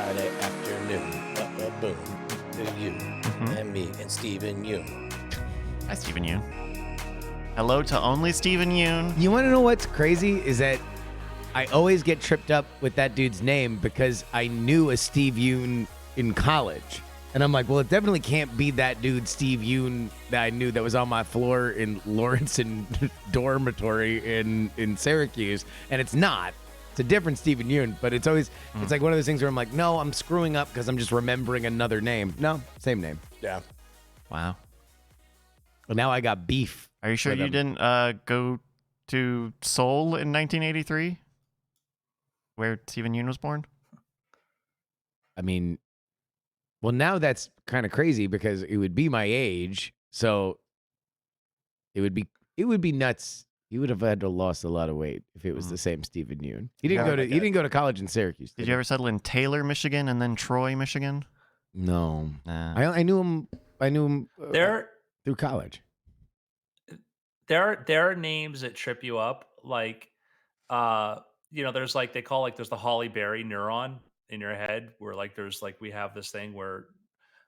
Friday afternoon. Boom. To you and me and Stephen Yoon. Hi, Stephen Yoon. Hello to only Stephen Yoon. You want to know what's crazy is that I always get tripped up with that dude's name because I knew a Steve Yoon in college. And I'm like, well, it definitely can't be that dude, Steve Yoon, that I knew that was on my floor in Lawrence dormitory in Syracuse. And it's not. It's a different Stephen Yoon, but it's always, it's like one of those things where I'm like, no, I'm screwing up because I'm just remembering another name. No, same name. Yeah. Wow. But now I got beef. Are you sure with you him. didn't go to Seoul in 1983, where Stephen Yoon was born? I mean, well, now that's kind of crazy because it would be my age, so it would be nuts. He would have had to lost a lot of weight if it was the same Stephen Yoon. He didn't he didn't go to college in Syracuse. Did you ever settle in Taylor, Michigan, and then Troy, Michigan? No, Nah. I knew him. I knew him There through college. are names that trip you up, like, there's like they call there's the Holly Berry neuron in your head where there's we have this thing where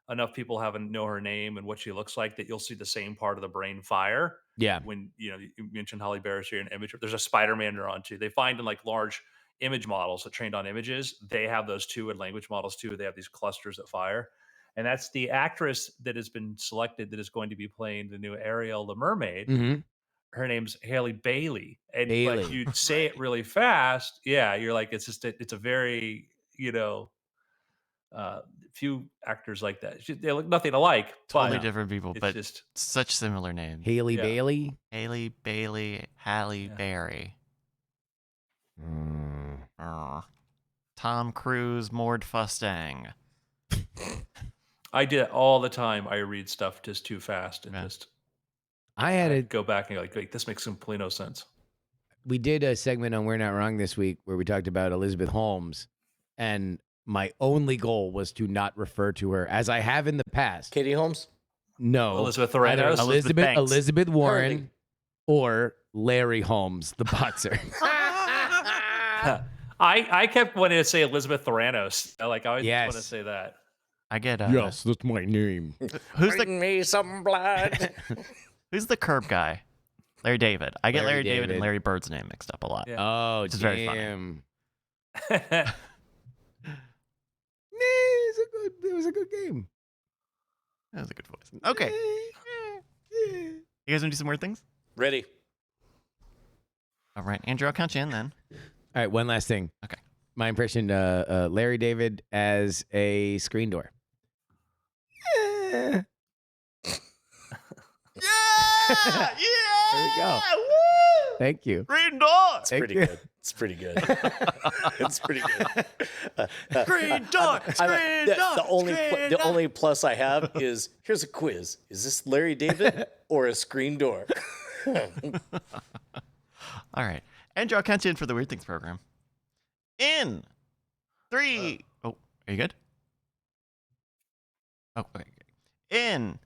enough people haven't know her name and what she looks like that you'll see the same part of the brain fire. Yeah. When you mentioned Holly Berry, so you're an image. There's a Spider-Man neuron too. They find in large image models that trained on images, they have those too, and language models too. They have these clusters that fire. And that's the actress that has been selected that is going to be playing the new Ariel the Mermaid. Mm-hmm. Her name's Haley Bailey. And Bailey. but you say it really fast. Yeah, you're like, it's just it's a very, few actors like that. They look nothing alike. Totally but different people, it's but just such similar names. Haley Yeah. Bailey. Haley Bailey, Halle Yeah. Berry. Tom Cruise, Mord Fustang. I did it all the time. I read stuff just too fast and Yeah. just I had I'd it. go back and wait, this makes completely no sense. We did a segment on We're Not Wrong this week where we talked about Elizabeth Holmes, and my only goal was to not refer to her as I have in the past. Katie Holmes? No, Elizabeth either Theranos? Elizabeth Warren, Hurley. or Larry Holmes, the boxer. I kept wanting to say Elizabeth Theranos. I always want to Yes. say that. I get Yes, that's my name. Who's the Bring me some blood. Who's the curb guy? Larry David. I get Larry Larry David and David. Larry Bird's name mixed up a lot. Yeah. Oh, Which is very funny. damn. It was a good game. That was a good voice. Okay. You guys want to do some weird things? Ready. All right, Andrew, I'll count you in then. All right, one last thing. Okay. My impression, Larry David as a screen door. Yeah! There we go. Woo! Thank you. Green door! It's pretty good. It's pretty good. It's pretty good. Green door! Screen door! The only plus I have is here's a quiz. Is this Larry David or a screen door? All right. Andrew, I'll count you in for the Weird Things program. In 3. Oh, are you good? Oh, okay. In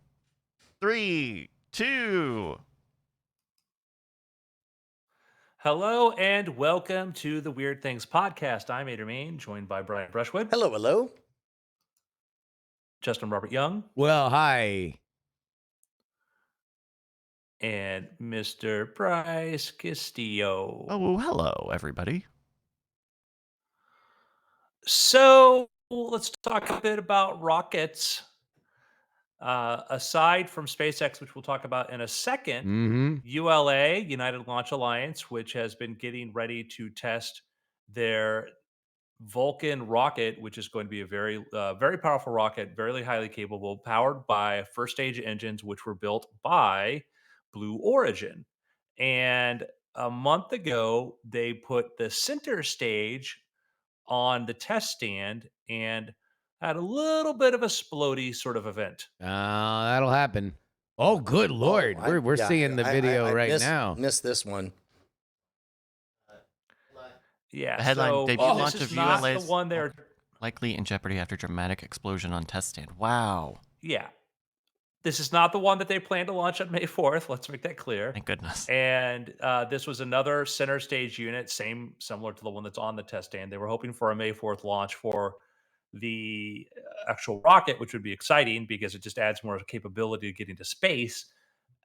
3, 2. Hello and welcome to the Weird Things podcast. I'm Ader Main, joined by Brian Brushwood, Hello, hello. Justin Robert Young, Well, hi. and Mr. Bryce Castillo. Oh, well, hello, everybody. So let's talk a bit about rockets. Aside from SpaceX, which we'll talk about in a second, Mm-hmm. ULA, United Launch Alliance, which has been getting ready to test their Vulcan rocket, which is going to be a very powerful rocket, very highly capable, powered by first stage engines, which were built by Blue Origin. And a month ago, they put the center stage on the test stand and had a little bit of a splody sort of event. That'll happen. Oh, good Lord. We're seeing the video now. Missed this one. Yeah, The headline, so debut this launch is of not ULA's the one they're likely in jeopardy after dramatic explosion on test stand. Wow. yeah. This is not the one that they plan to launch on May 4th. Let's make that clear. Thank goodness. And this was another center stage unit, similar to the one that's on the test stand. They were hoping for a May 4th launch for the actual rocket, which would be exciting because it just adds more capability to getting to space.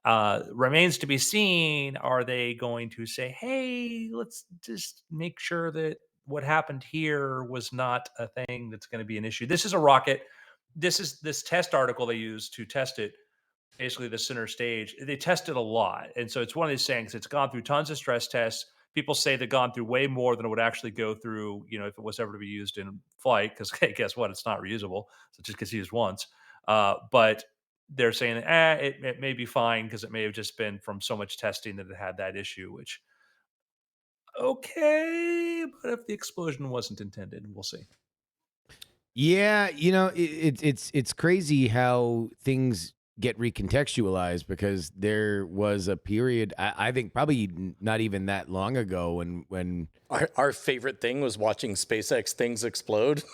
Remains to be seen. Are they going to say, hey, let's just make sure that what happened here was not a thing that's going to be an issue? This is a rocket. This test article they used to test it, basically the center stage. They tested a lot. And so it's one of these things. It's gone through tons of stress tests. People say they've gone through way more than it would actually go through, if it was ever to be used in flight, because hey, guess what? It's not reusable. So it just gets used once. But they're saying, it may be fine because it may have just been from so much testing that it had that issue, which, okay, but if the explosion wasn't intended, we'll see. Yeah, it's crazy how things get recontextualized because there was a period I think probably not even that long ago when Our favorite thing was watching SpaceX things explode.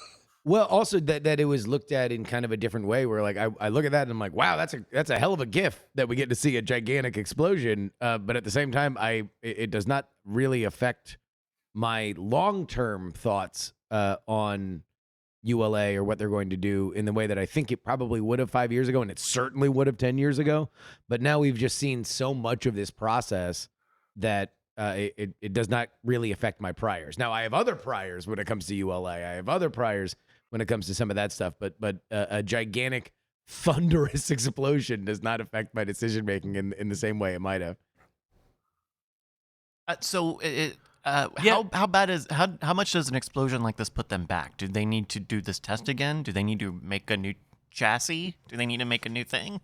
well also that it was looked at in kind of a different way where like I look at that and I'm like, wow, that's a hell of a gift that we get to see a gigantic explosion, but at the same time it does not really affect my long-term thoughts on ULA or what they're going to do in the way that I think it probably would have 5 years ago, and it certainly would have 10 years ago. But now we've just seen so much of this process that it does not really affect my priors. Now I have other priors when it comes to ULA. I have other priors when it comes to some of that stuff. But a gigantic thunderous explosion does not affect my decision making in the same way it might have. How bad is how much does an explosion like this put them back? Do they need to do this test again? Do they need to make a new chassis? Do they need to make a new thing?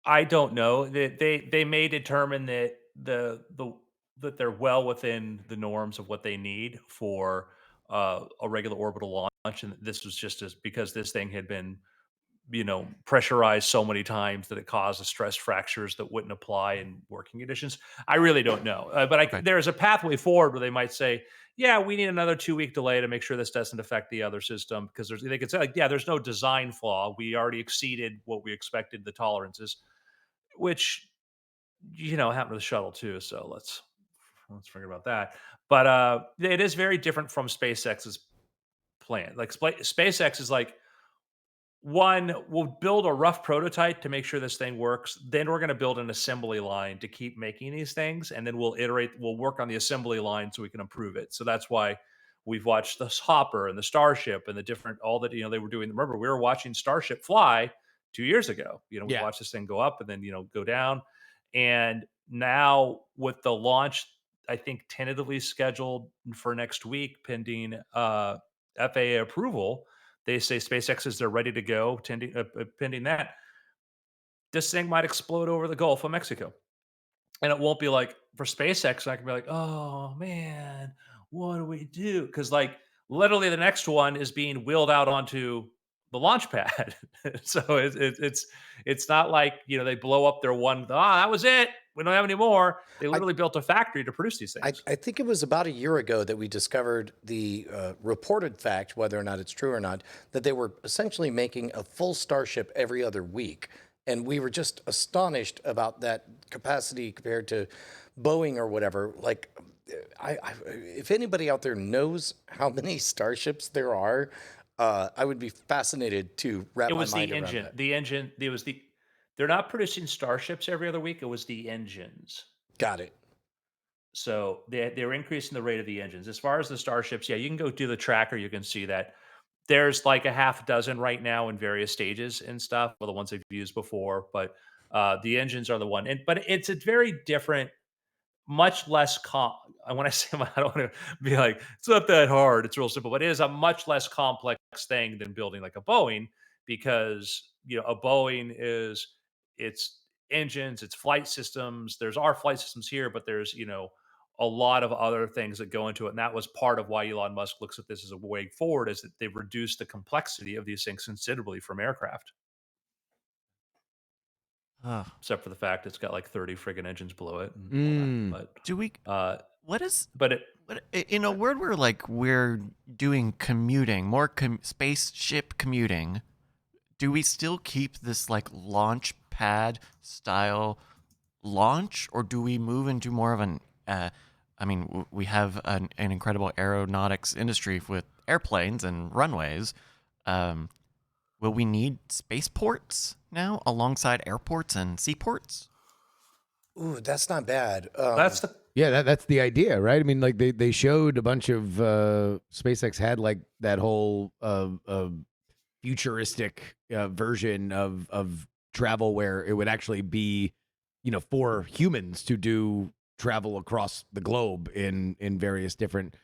I don't know. They may determine that that they're well within the norms of what they need for a regular orbital launch, and this was just because this thing had been pressurized so many times that it caused stress fractures that wouldn't apply in working conditions. I really don't know, but Okay. there's a pathway forward where they might say, yeah, we need another 2-week delay to make sure this doesn't affect the other system, because they could say like, yeah, there's no design flaw. We already exceeded what we expected the tolerances, which happened to the shuttle too. So let's forget about that. But it is very different from SpaceX's plan. Like SpaceX is like, one, we'll build a rough prototype to make sure this thing works. Then we're going to build an assembly line to keep making these things. And then we'll work on the assembly line so we can improve it. So that's why we've watched this Hopper and the Starship and the different, all that, they were doing. Remember, we were watching Starship fly 2 years ago. We Yeah. watched this thing go up and then, go down. And now with the launch, I think tentatively scheduled for next week, pending FAA approval, they say SpaceX is they're ready to go, pending that. This thing might explode over the Gulf of Mexico. And it won't be like for SpaceX, I can be like, oh man, what do we do? Because like literally the next one is being wheeled out onto the launch pad. So it's not like they blow up their one. That was it. We don't have any more. They literally built a factory to produce these things. I think it was about a year ago that we discovered the reported fact, whether or not it's true or not, that they were essentially making a full Starship every other week. And we were just astonished about that capacity compared to Boeing or whatever. Like, if anybody out there knows how many Starships there are, I would be fascinated to wrap It my was the mind around engine. that. The engine. It was the. They're not producing Starships every other week. It was the engines. Got it. So they're increasing the rate of the engines. As far as the Starships, yeah, you can go do the tracker. You can see that there's like a half dozen right now in various stages and stuff. Well, the ones they've used before, but the engines are the one. But it's a very different, much less when I say I don't want to be like it's not that hard. It's real simple, but it is a much less complex thing than building like a Boeing, because a Boeing is it's engines, it's flight systems. There's our flight systems here, but there's a lot of other things that go into it, and that was part of why Elon Musk looks at this as a way forward, is that they've reduced the complexity of these things considerably from aircraft. Ugh. Except for the fact it's got like 30 friggin' engines below it. Mm. Do we? What is? But it, What in a word where like we're doing commuting, more spaceship commuting? Do we still keep this like launch pad style launch, or do we move into more of an? We have an incredible aeronautics industry with airplanes and runways. Will we need spaceports now alongside airports and seaports? Ooh, that's not bad. That's the Yeah, that's the idea, right? I mean, like they showed a bunch of SpaceX had like that whole futuristic version of travel where it would actually be, for humans to do travel across the globe in various different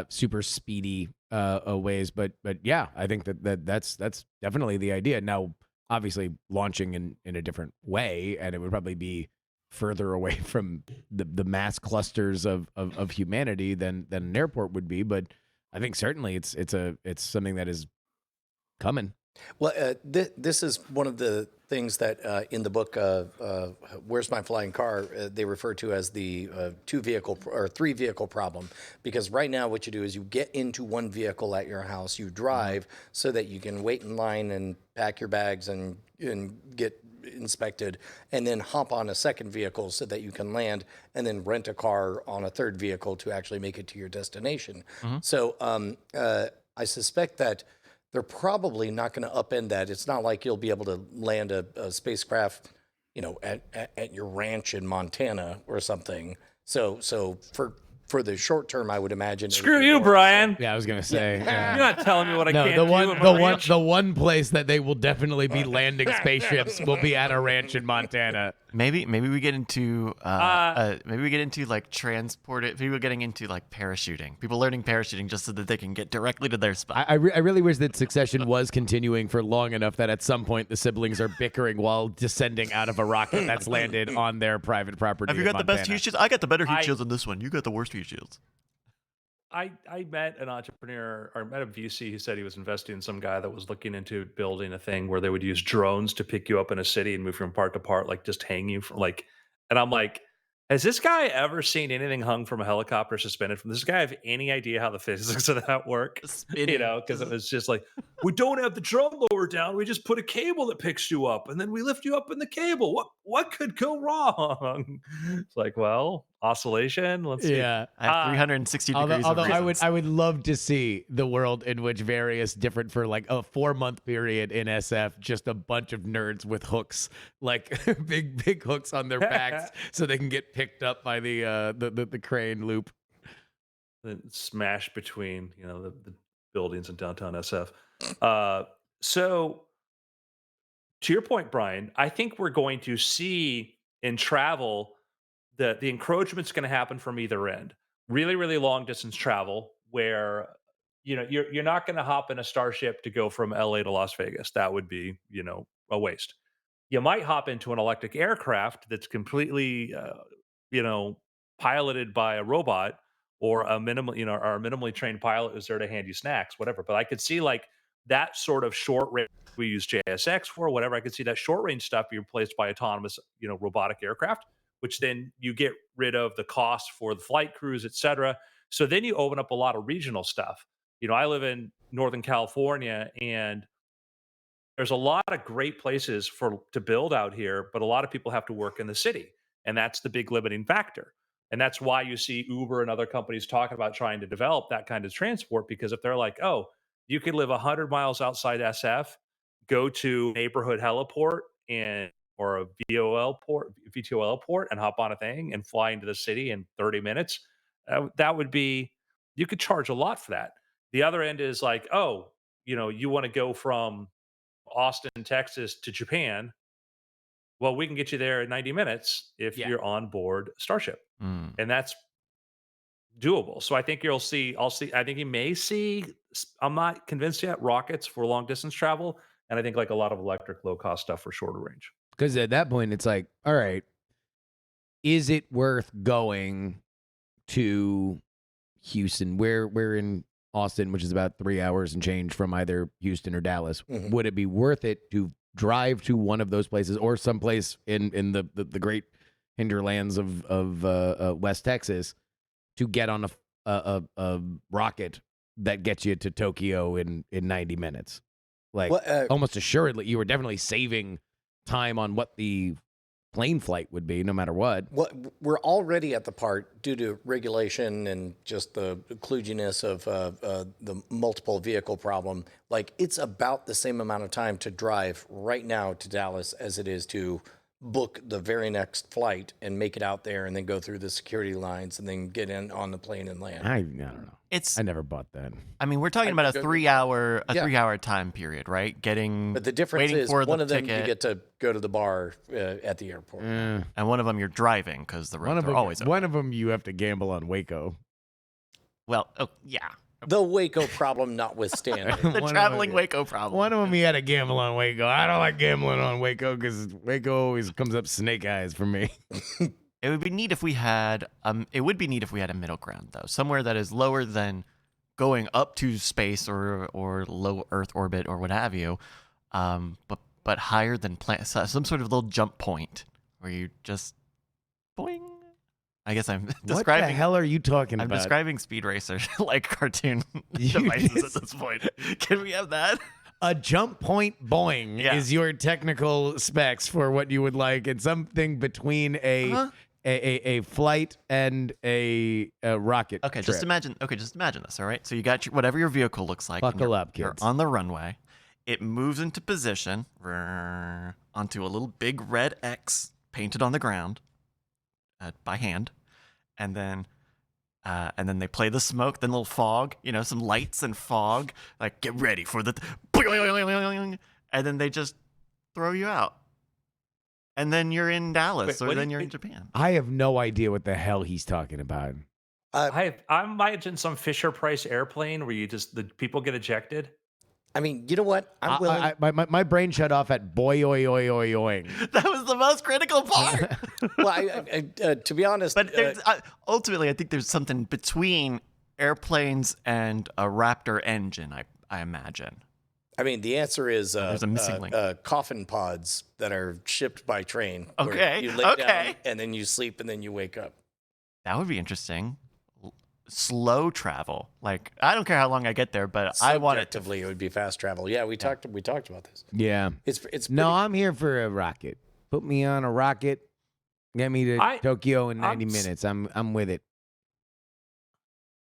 super speedy ways. But yeah, I think that's definitely the idea. Now, obviously, launching in a different way, and it would probably be further away from the mass clusters of humanity than an airport would be. But I think certainly it's something that is coming. Well, this is one of the things that in the book, Where's My Flying Car, they refer to as the three vehicle problem. Because right now, what you do is you get into one vehicle at your house, you drive so that you can wait in line and pack your bags and get inspected, and then hop on a second vehicle so that you can land, and then rent a car on a third vehicle to actually make it to your destination. So I suspect that they're probably not going to upend that. It's not like you'll be able to land a spacecraft, at your ranch in Montana or something. So for the short term, I would imagine. screw you, Brian. Yeah, I was gonna say. You're Yeah. not telling me what I No, can't the do. one, in the my one, ranch. the one place that they will definitely be landing spaceships will be at a ranch in Montana. Maybe we get into like transported people getting into like parachuting. People learning parachuting just so that they can get directly to their spot. I really wish that Succession was continuing for long enough that at some point the siblings are bickering while descending out of a rocket that's landed on their private property. Have you in got the best Montana. heat shields? I got the better heat I- shields than this one. You got the worst heat shields. I met an entrepreneur or met a VC who said he was investing in some guy that was looking into building a thing where they would use drones to pick you up in a city and move from part to part, like just hang you from and I'm like, has this guy ever seen anything hung from a helicopter suspended from? Does this guy have any idea how the physics of that work? Spinning. Because it was just like, we don't have the drone lower down. We just put a cable that picks you up and then we lift you up in the cable. What could go wrong? It's like, well, oscillation. Let's see. Yeah. I have 360 degrees. Although of reasons. I would love to see the world in which various different for like a 4-month period in SF, just a bunch of nerds with hooks, like big hooks on their backs, so they can get picked up by the crane loop. Then smash between the buildings in downtown SF. So to your point, Brian, I think we're going to see in travel the encroachment's going to happen from either end. Really, really long distance travel where you're not going to hop in a starship to go from LA to Las Vegas. That would be a waste. You might hop into an electric aircraft that's completely piloted by a robot or a minimally trained pilot who's there to hand you snacks, whatever. But I could see like that sort of short range we use JSX for, whatever. I could see that short range stuff be replaced by autonomous, robotic aircraft, which then you get rid of the cost for the flight crews, et cetera. So then you open up a lot of regional stuff. I live in Northern California, and there's a lot of great places to build out here, but a lot of people have to work in the city, and that's the big limiting factor. And that's why you see Uber and other companies talking about trying to develop that kind of transport, because if they're like, oh, you could live 100 miles outside SF, go to neighborhood heliport or a VTOL port and hop on a thing and fly into the city in 30 minutes, that would be, you could charge a lot for that. The other end is like, oh, you want to go from Austin, Texas to Japan. Well, we can get you there in 90 minutes if you're on board Starship. Mm. And that's doable. So I think I think you may see, I'm not convinced yet, rockets for long distance travel. And I think like a lot of electric low cost stuff for shorter range. Because at that point, it's like, all right, is it worth going to Houston? We're in Austin, which is about 3 hours and change from either Houston or Dallas. Mhm. Would it be worth it to drive to one of those places or someplace in the great hinterlands of West Texas to get on a rocket that gets you to Tokyo in 90 minutes? Like, Well, almost assuredly, you were definitely saving time on what the plane flight would be, no matter what. What we're already at the part due to regulation and just the kludginess of the multiple vehicle problem. Like it's about the same amount of time to drive right now to Dallas as it is to book the very next flight and make it out there and then go through the security lines and then get in on the plane and land. I don't know. It's. I never bought that. I mean, we're talking about a 3-hour Yeah. 3-hour time period, right? Getting. But the difference waiting is for one the of them ticket, you get to go to the bar at the airport. and one of them you're driving because the One roads of are them, always open. one of them, you have to gamble on Waco. Well, oh yeah, The Waco problem notwithstanding. the One of traveling them- Waco problem. One of them, he had to gamble on Waco. I don't like gambling on Waco because Waco always comes up snake eyes for me. It would be neat if we had it would be neat if we had a middle ground though, somewhere that is lower than going up to space or low Earth orbit or what have you, but higher than some sort of little jump point where you just boing. I guess I'm What describing. the hell are you talking I'm about? describing Speed Racer like cartoon You devices just- at this point. Can we have that? A jump point boing Yeah. is your technical specs for what you would like. It's something between Uh-huh. a flight and a rocket. Okay, trip. just imagine. Okay, just imagine this. All right, so you got whatever your vehicle looks like. and Buckle you're- up, You're kids. on the runway. It moves into position onto a little big red X painted on the ground by hand, and then they play the smoke, then little fog. Some lights and fog. Like get ready for the, and then they just throw you out, and then you're in Dallas, Wait, or what do then you- you're in Japan. I have no idea what the hell he's talking about. I imagine some Fisher Price airplane where the people get ejected. I mean, you know what? I'm willing. My brain shut off at boy oi oi oi oing. That was the most critical part. well, to be honest, But ultimately, I think there's something between airplanes and a Raptor engine. I imagine. I mean, the answer is There's a missing link. coffin pods that are shipped by train. where Okay, You lay okay. down and then you sleep and then you wake up. That would be interesting. Slow travel. Like I don't care how long I get there, but I want it to. Subjectively, it would be fast travel. Yeah, we talked about this. Yeah. It's No, pretty- I'm here for a rocket. Put me on a rocket. Get me to Tokyo in 90 I'm s- minutes. I'm with it.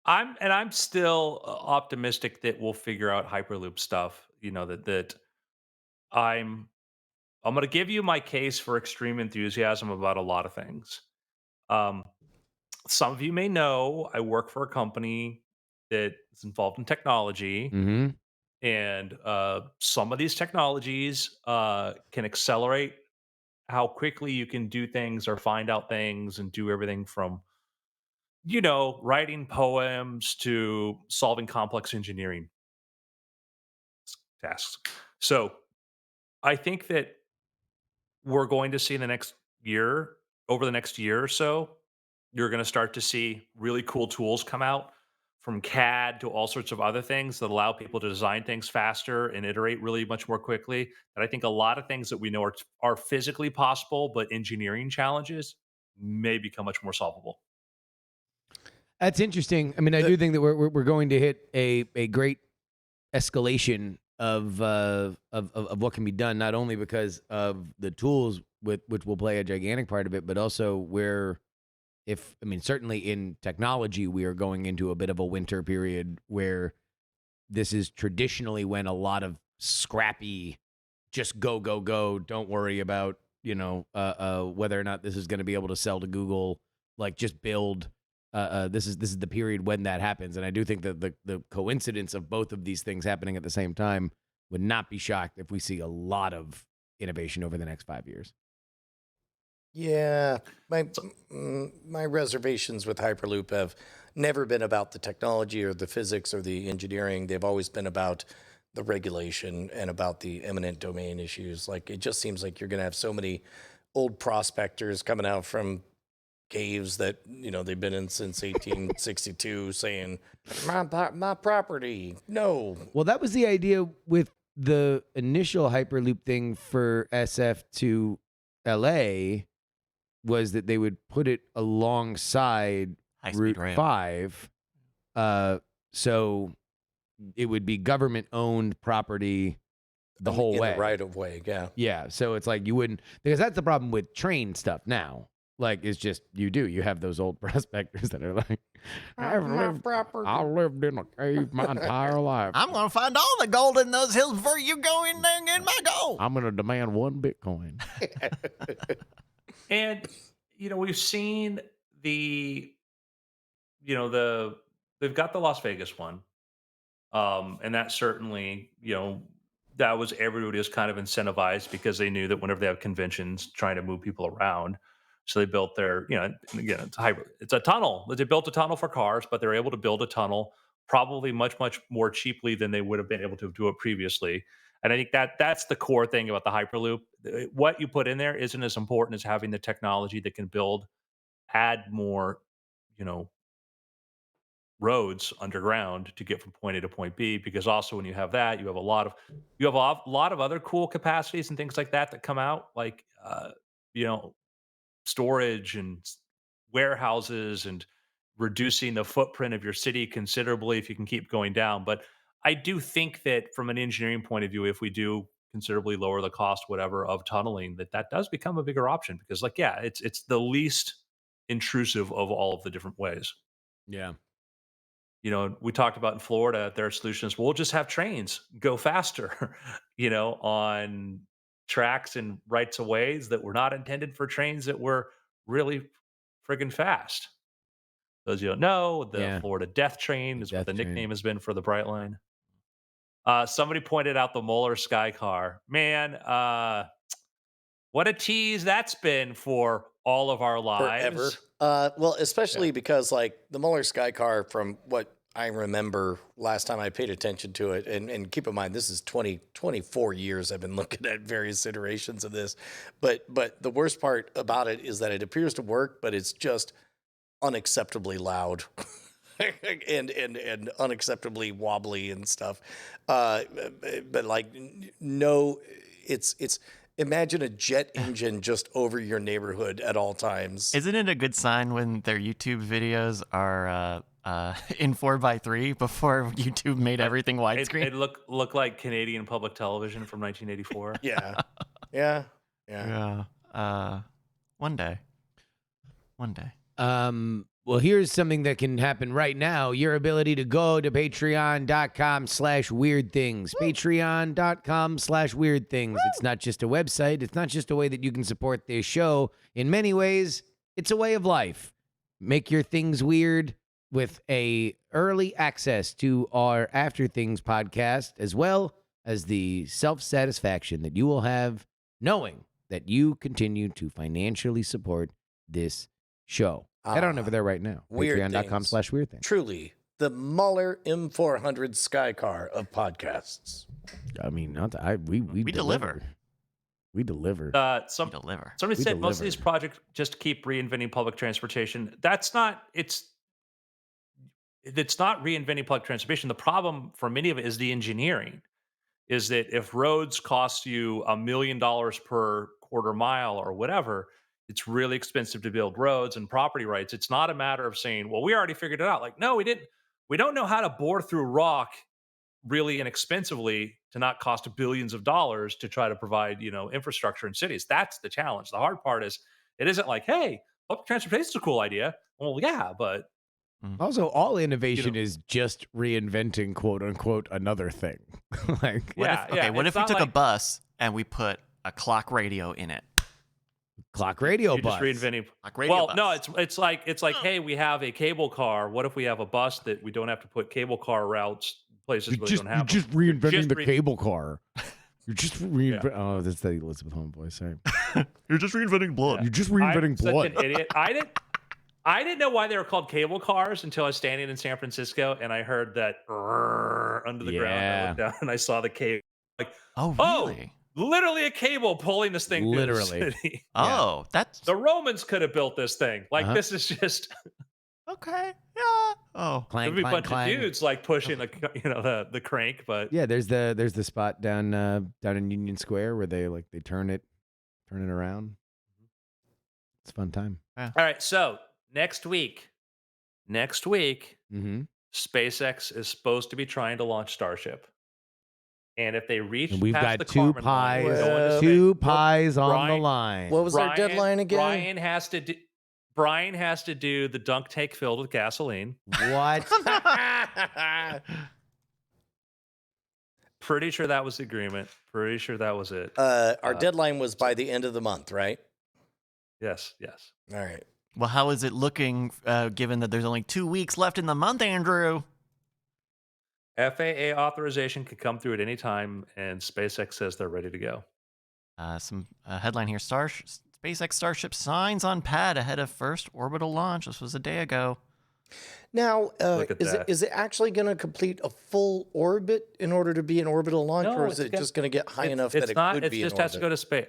I'm still optimistic that we'll figure out Hyperloop stuff. That I'm going to give you my case for extreme enthusiasm about a lot of things. Some of you may know I work for a company that is involved in technology, Mm-hmm. and some of these technologies can accelerate how quickly you can do things or find out things and do everything from writing poems to solving complex engineering tasks. So I think that we're going to see over the next year or so, you're going to start to see really cool tools come out, from CAD to all sorts of other things that allow people to design things faster and iterate really much more quickly. And I think a lot of things that we know are physically possible, but engineering challenges may become much more solvable. That's interesting. I mean, I do think that we're going to hit a great escalation of what can be done, not only because of the tools which will play a gigantic part of it, but also certainly in technology, we are going into a bit of a winter period where this is traditionally when a lot of scrappy, just go, don't worry about, whether or not this is going to be able to sell to Google, like just build. This is the period when that happens. And I do think that the coincidence of both of these things happening at the same time would not be shocked if we see a lot of innovation over the next 5 years. Yeah, my reservations with Hyperloop have never been about the technology or the physics or the engineering. They've always been about the regulation and about the eminent domain issues. Like it just seems like you're going to have so many old prospectors coming out from caves that they've been in since 1862 saying my property. No. Well, that was the idea with the initial Hyperloop thing for SF to LA, was that they would put it alongside High-speed Route rail. 5. So it would be government owned property the whole in way. the right of way. Yeah. Yeah, so it's like you wouldn't, because that's the problem with train stuff now. Like, it's just you have those old prospectors that are like, I lived in a cave my entire life. I'm gonna find all the gold in those hills before you go in there and get my gold. I'm gonna demand 1 Bitcoin. And we've seen the they've got the Las Vegas one, and that certainly that was everybody was kind of incentivized because they knew that whenever they have conventions, trying to move people around, so they built their and again it's hybrid, it's a tunnel. They built a tunnel for cars, but they're able to build a tunnel probably much more cheaply than they would have been able to do it previously. And I think that's the core thing about the Hyperloop. What you put in there isn't as important as having the technology that can add more, you know, roads underground to get from point A to point B. Because also when you have that, you have a lot of other cool capacities and things like that come out, like you know, storage and warehouses and reducing the footprint of your city considerably if you can keep going down. But I do think that from an engineering point of view, if we do considerably lower the cost, whatever, of tunneling, that does become a bigger option because, like, yeah, it's the least intrusive of all of the different ways. Yeah. We talked about in Florida, their solutions, we'll just have trains go faster, on tracks and rights of ways that were not intended for trains that were really friggin' fast. Those you don't know, the Yeah. Florida Death Train The is what the Death Train. nickname has been for the Brightline. Somebody pointed out the Mueller Sky Car. Man, what a tease that's been for all of our Forever. lives. Well, especially because like the Mueller Sky Car, from what I remember last time I paid attention to it, and keep in mind, this is 24 years I've been looking at various iterations of this. But the worst part about it is that it appears to work, but it's just unacceptably loud. and unacceptably wobbly and stuff. But like no, it's imagine a jet engine just over your neighborhood at all times. Isn't it a good sign when their YouTube videos are in 4:3 before YouTube made everything widescreen? It looked like Canadian public television from 1984. Yeah. Yeah. Yeah. One day. Well, here's something that can happen right now. Your ability to go to patreon.com/weird things. Patreon.com/weird things. It's not just a website. It's not just a way that you can support this show. In many ways, it's a way of life. Make your things weird with a early access to our After Things podcast, as well as the self-satisfaction that you will have knowing that you continue to financially support this show. Head on over there right now. Weird Patreon.com/weird things. Truly, the Mueller M400 Sky Car of podcasts. I mean, we deliver. We deliver. Somebody We said most of these deliver. projects just keep reinventing public transportation. It's not reinventing public transportation. The problem for many of it is the engineering. Is that if roads cost you $1 million per quarter mile or whatever, it's really expensive to build roads and property rights. It's not a matter of saying, well, we already figured it out. Like, no, we didn't. We don't know how to bore through rock really inexpensively to not cost billions of dollars to try to provide, infrastructure in cities. That's the challenge. The hard part is it isn't like, hey, public transportation is a cool idea. Well, yeah, but Also, all innovation is just reinventing, quote unquote, another thing. Like, What if we took a bus and we put a clock radio in it? clock radio you're bus. just reinventing. Clock radio Well, bus. no, it's like, hey, we have a cable car. What if we have a bus that we don't have to put cable car routes places where they don't You're have just them? reinventing the re- cable car. You're just reinventing. Oh, that's the Elizabeth Holmes voice. Sorry. You're just reinventing blood. You're just I'm reinventing such blood. an idiot. I didn't know why they were called cable cars until I was standing in San Francisco and I heard that under the ground. I Yeah. looked down and I saw the cable. Like, Oh, oh, really? literally a cable pulling this thing through the Literally. city. Oh, that's The Romans could have built this thing. Like, Uh-huh. this is just okay. Yeah. Oh, Clang, there'd be a clang, bunch clang. of dudes like pushing the crank, but Yeah, there's the spot down in Union Square where they turn it around. It's a fun time. all right. So next week, Mm-hmm. SpaceX is supposed to be trying to launch Starship. And if they reach And we've past got the two Kármán line, pies, go into two space. pies on the Brian- line. What was their deadline again? Brian has to do the dunk tank filled with gasoline. What? Pretty sure that was the agreement. Pretty sure that was it. Our deadline was by the end of the month, right? Yes. All right. Well, how is it looking, given that there's only 2 weeks left in the month, Andrew? FAA authorization could come through at any time, and SpaceX says they're ready to go. Some headline here: SpaceX Starship signs on pad ahead of first orbital launch. This was a day ago. Now, Look at is that. it actually going to complete a full orbit in order to be an orbital launch, No, or is it's it gonna- just going to get high enough it's that it not. could It be just in has to orbit? go to space.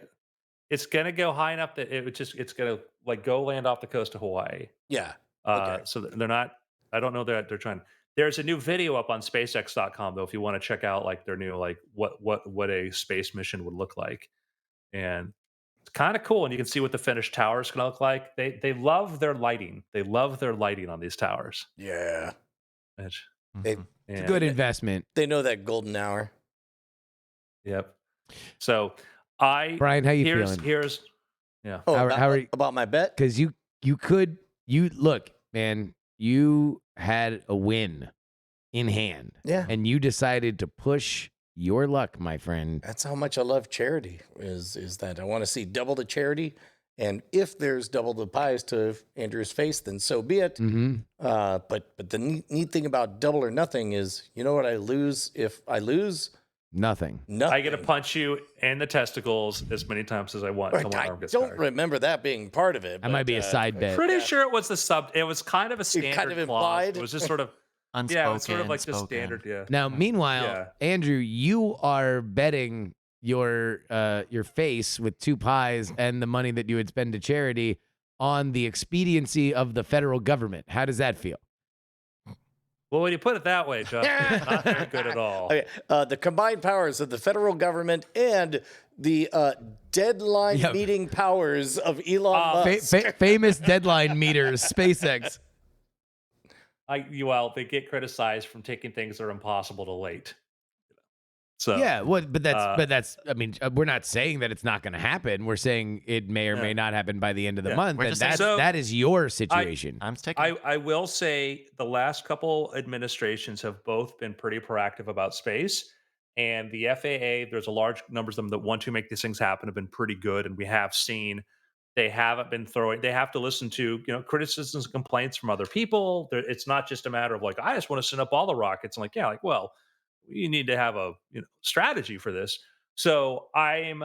It's gonna go high enough that it's gonna like go land off the coast of Hawaii. Yeah. Okay. So they're not. I don't know that they're trying. There's a new video up on SpaceX.com though, if you want to check out like their new like what a space mission would look like, and it's kind of cool. And you can see what the finished tower is going to look like. They love their lighting. They love their lighting on these towers. Yeah. Which- They- Mhm. It's a and- good investment. They know that golden hour. Yep. So Brian, how you feeling? here's yeah. Oh, How are you- about my bet? Because you look, man, you had a win in hand, Yeah. and you decided to push your luck, my friend. That's how much I love charity. Is that I want to see double the charity, and if there's double the pies to Andrew's face, then so be it. Mm-hmm. But the neat thing about double or nothing is, you know what I lose if I lose? Nothing. Nothing. I get to punch you in the testicles as many times as I want until my I arm gets don't tired. remember that being part of it. That might be a side bet. Pretty sure it was the sub. It was kind of a standard kind of clause. implied. It was just sort of Unspoken. yeah. It was sort of like the spoken. standard. Yeah. Now, meanwhile, Yeah. Andrew, you are betting your face with two pies and the money that you would spend to charity on the expediency of the federal government. How does that feel? Well, when you put it that way, Justin, not very good at all. Okay, the combined powers of the federal government and the deadline Yep. meeting powers of Elon Musk. Famous deadline meters, SpaceX. They get criticized from taking things that are impossible to late. So Yeah, but uh, that's. I mean, we're not saying that it's not going to happen. We're saying it may or may not happen by the end of the Yeah. month. We're And just saying- that is your situation. I'm sticking. I will say the last couple administrations have both been pretty proactive about space. And the FAA, there's a large numbers of them that want to make these things happen, have been pretty good. And we have seen they haven't been they have to listen to, criticisms and complaints from other people. It's not just a matter of like, I just want to send up all the rockets. I'm like, yeah, like, well, you need to have a strategy for this. So I'm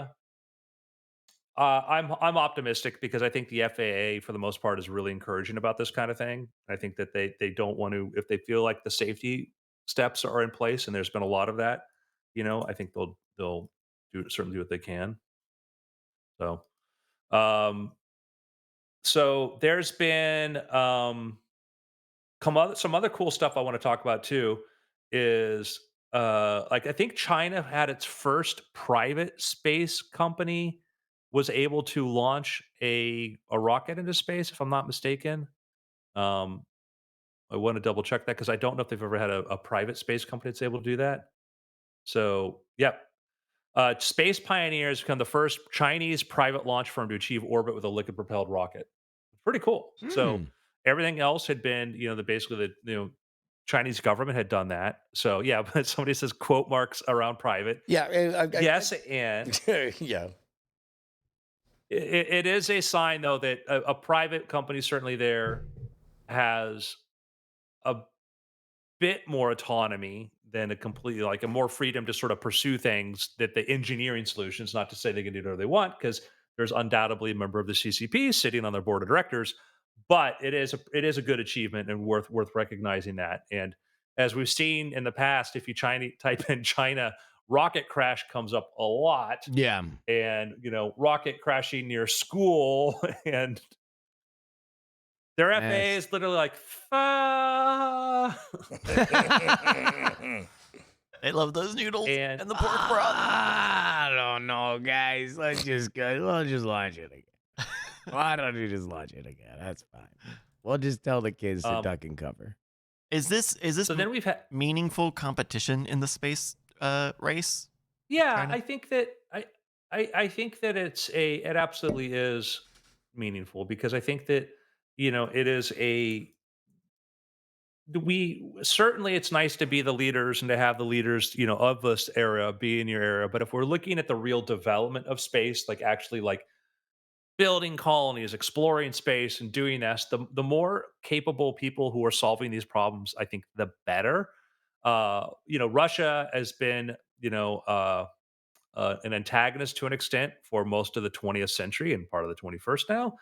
optimistic because I think the FAA, for the most part, is really encouraging about this kind of thing. I think that they don't want to, if they feel like the safety steps are in place, and there's been a lot of that, I think they'll certainly do what they can. So there's been some other cool stuff I want to talk about too. Is like I think China had its first private space company was able to launch a rocket into space, if I'm not mistaken. I want to double check that because I don't know if they've ever had a private space company that's able to do that. So, yep. Space Pioneers become the first Chinese private launch firm to achieve orbit with a liquid propelled rocket. Pretty cool. So Hmm. everything else had been, the Chinese government had done that. So yeah, but somebody says quote marks around private. Yeah. Yes, and yeah. it is a sign though that a private company certainly there has a bit more autonomy than a completely like a more freedom to sort of pursue things that the engineering solutions, not to say they can do whatever they want, because there's undoubtedly a member of the CCP sitting on their board of directors, but it is a good achievement and worth recognizing that. And as we've seen in the past, if you type in China, rocket crash comes up a lot, Yeah. and rocket crashing near school, and their Yes. FAA is literally like, "Ah." They love those noodles And- and the pork broth. I don't know, guys. Let's just launch it again. Why don't you just launch it again? That's fine. We'll just tell the kids to duck and cover. Is this So then we've had meaningful competition in the space race? Yeah, China? I think that I think that it absolutely is meaningful because I think that it is a we certainly it's nice to be the leaders and to have the leaders of this era be in your area, but if we're looking at the real development of space, like actually like building colonies, exploring space, and doing this, the more capable people who are solving these problems, I think, the better. Russia has been, an antagonist to an extent for most of the 20th century and part of the 21st now.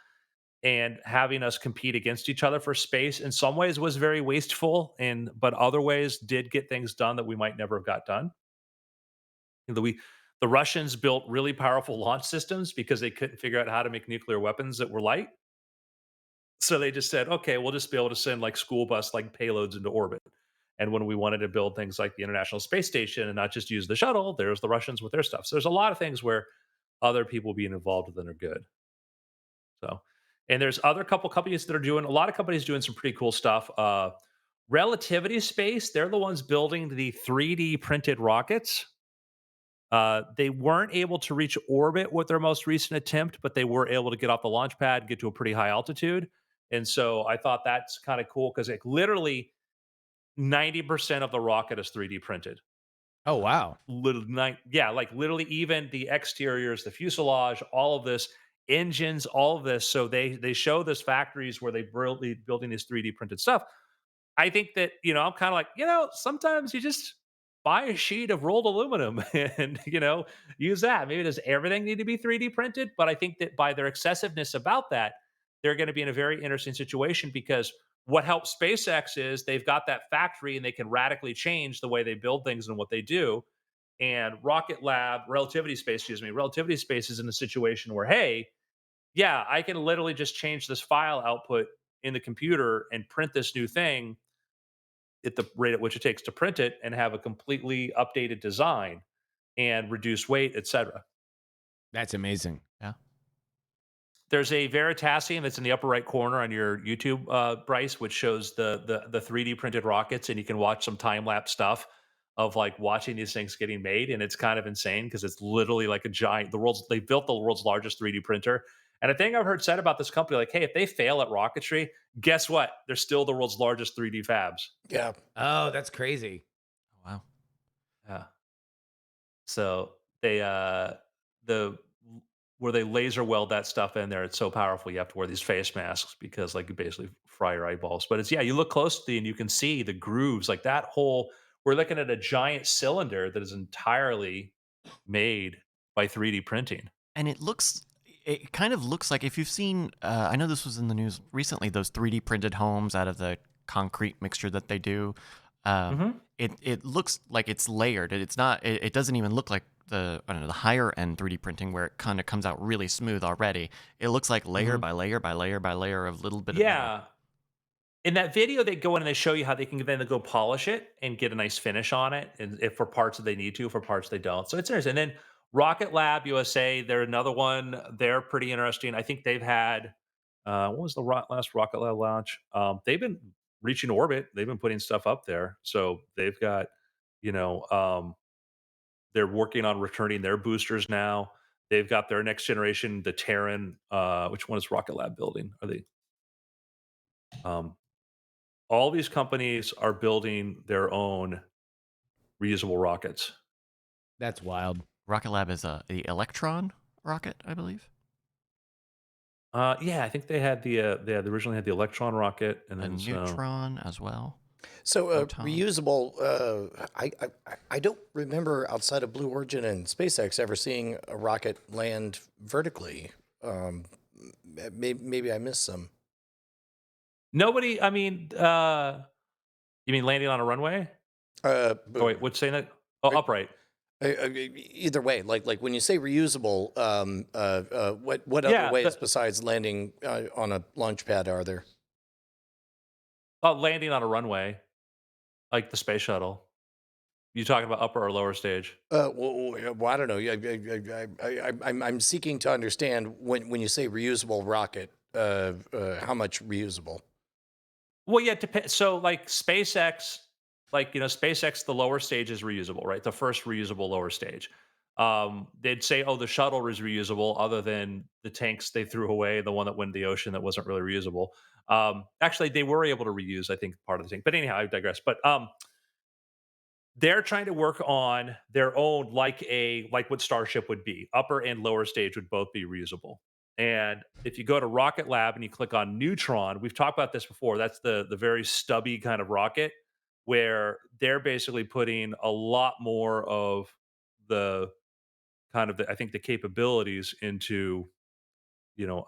And having us compete against each other for space in some ways was very wasteful, and but other ways did get things done that we might never have got done. The Russians built really powerful launch systems because they couldn't figure out how to make nuclear weapons that were light. So they just said, okay, we'll just be able to send like school bus like payloads into orbit. And when we wanted to build things like the International Space Station and not just use the shuttle, there's the Russians with their stuff. So there's a lot of things where other people being involved with them are good. So, and there's other couple companies that are doing a lot of companies doing some pretty cool stuff. Relativity Space, they're the ones building the 3D printed rockets. They weren't able to reach orbit with their most recent attempt, but they were able to get off the launch pad, get to a pretty high altitude. And so I thought that's kind of cool because like literally 90% of the rocket is 3D printed. Oh wow. Yeah, like literally even the exteriors, the fuselage, all of this, engines, all of this. So they show this factories where they really building this 3D printed stuff. I think that, I'm kind of like, sometimes you just buy a sheet of rolled aluminum and, use that. Maybe does everything need to be 3D printed? But I think that by their excessiveness about that, they're going to be in a very interesting situation because what helps SpaceX is they've got that factory and they can radically change the way they build things and what they do. And Relativity Space is in a situation where, hey, yeah, I can literally just change this file output in the computer and print this new thing at the rate at which it takes to print it and have a completely updated design and reduce weight, etc. That's amazing. Yeah. There's a Veritasium that's in the upper right corner on your YouTube, Bryce, which shows the 3D printed rockets, and you can watch some time lapse stuff of like watching these things getting made, and it's kind of insane because it's literally like a giant. They built the world's largest 3D printer, and a thing I've heard said about this company, like, hey, if they fail at rocketry, guess what? They're still the world's largest 3D fabs. Yeah. Oh, that's crazy. Wow. Yeah. So they the where they laser weld that stuff in there, it's so powerful you have to wear these face masks because like you basically fry your eyeballs. But it's yeah, you look closely and you can see the grooves, like that whole we're looking at a giant cylinder that is entirely made by 3D printing. And it kind of looks like if you've seen, I know this was in the news recently, those 3D printed homes out of the concrete mixture that they do. Mhm. It looks like it's layered. It's not. It doesn't even look like I don't know, the higher end 3D printing where it kind of comes out really smooth already. It looks like layer Mhm. by layer by layer by layer of little bit of metal. Yeah. In that video, they go in and they show you how they can then go polish it and get a nice finish on it, and if for parts that they need to, for parts they don't. So it's interesting. And then Rocket Lab USA, they're another one. They're pretty interesting. I think they've had what was the last Rocket Lab launch? They've been reaching orbit. They've been putting stuff up there. So they've got, you know, they're working on returning their boosters now. They've got their next generation, the Terran. Which one is Rocket Lab building? Are they? Um, all these companies are building their own reusable rockets. That's wild. Rocket Lab is the Electron rocket, I believe. Yeah, I think they originally had the Electron rocket, and A then Neutron as well. So Photon. reusable. I don't remember outside of Blue Origin and SpaceX ever seeing a rocket land vertically. Maybe I missed some. nobody. I mean, you mean landing on a runway? Oh wait, what's saying that? Oh, upright. Either way, like when you say reusable, what other Yeah, ways besides landing on a launch pad are there? landing on a runway, like the space shuttle. You talking about upper or lower stage? Well, I don't know. I'm seeking to understand when you say reusable rocket, how much reusable? Well, yeah, so like SpaceX, the lower stage is reusable, right? The first reusable lower stage. They'd say, "Oh, the shuttle is reusable," other than the tanks they threw away, the one that went in the ocean that wasn't really reusable. Actually, they were able to reuse, I think, part of the tank. But anyhow, I digress. But they're trying to work on their own, like what Starship would be. Upper and lower stage would both be reusable. And if you go to Rocket Lab and you click on Neutron, we've talked about this before. That's the very stubby kind of rocket where they're basically putting a lot more of the kind of I think the capabilities into,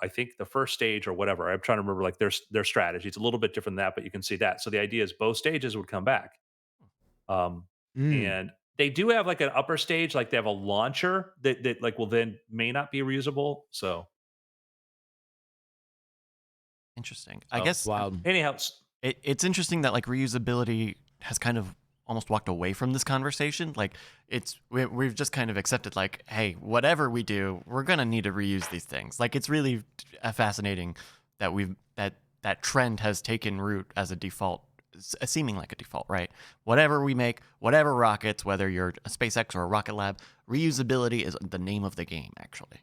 I think the first stage or whatever. I'm trying to remember like their strategy. It's a little bit different than that, but you can see that. So the idea is both stages would come back. Um, Mm. and they do have like an upper stage, like they have a launcher that like will then may not be reusable. So Interesting. I oh, guess Wild. anyhow, it's interesting that like reusability has kind of almost walked away from this conversation. Like we've just kind of accepted like, hey, whatever we do, we're gonna need to reuse these things. Like it's really fascinating that that trend has taken root as a default, seeming like a default, right? Whatever we make, whatever rockets, whether you're a SpaceX or a Rocket Lab, reusability is the name of the game, actually.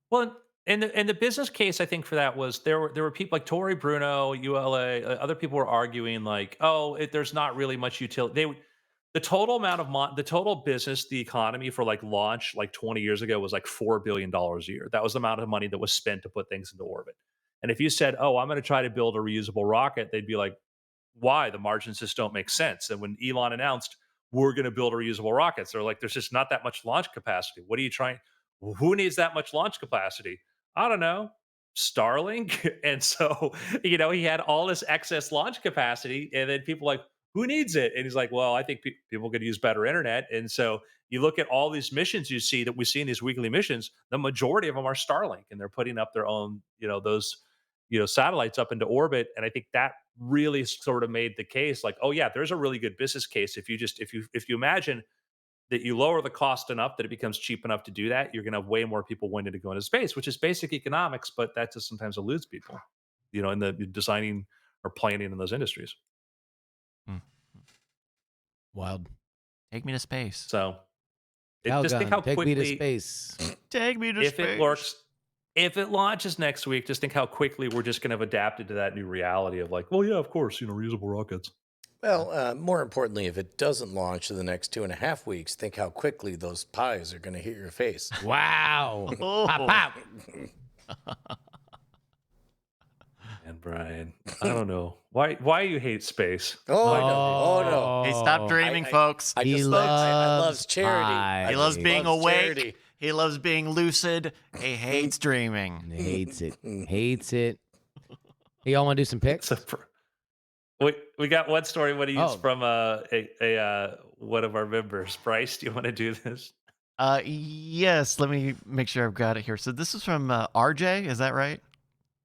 well, and the business case I think for that was there were people like Tory Bruno, ULA, other people were arguing like, oh, there's not really much utility. The total amount of the total business, the economy for like launch like 20 years ago was like $4 billion a year. That was the amount of money that was spent to put things into orbit. And if you said, oh, I'm going to try to build a reusable rocket, they'd be like, why? The margins just don't make sense. And when Elon announced we're going to build a reusable rockets, they're like, there's just not that much launch capacity. What are you trying? Who needs that much launch capacity? I don't know. Starlink. And so, he had all this excess launch capacity. And then people like, who needs it? And he's like, well, I think people could use better internet. And so you look at all these missions you see that we see in these weekly missions, the majority of them are Starlink and they're putting up their own, those, satellites up into orbit. And I think that really sort of made the case like, oh yeah, there's a really good business case. If you imagine that you lower the cost enough that it becomes cheap enough to do that, you're going to have way more people wanting to go into space, which is basic economics, but that just sometimes eludes people, in the designing or planning in those industries. Hmm. Wild. Take me to space. So just think how Calgon, take me to quickly, space. Take me to if space. it works, if it launches next week, just think how quickly we're just going to have adapted to that new reality of like, well, yeah, of course, reusable rockets. Well, more importantly, if it doesn't launch in the next 2.5 weeks, think how quickly those pies are going to hit your face. Wow. Oh. Pop, pop. And Brian, I don't know why you hate space. Oh, no. Hey, stop dreaming, I- folks. I He just love, I love loves charity. pies. I He loves just being loves awake. charity. He loves being lucid. He hates dreaming. Hates it. Hates it. Hey, y'all want to do some picks? We got one story. What he used Oh. from one of our members. Bryce, do you want to do this? Yes. Let me make sure I've got it here. So this is from RJ. Is that right?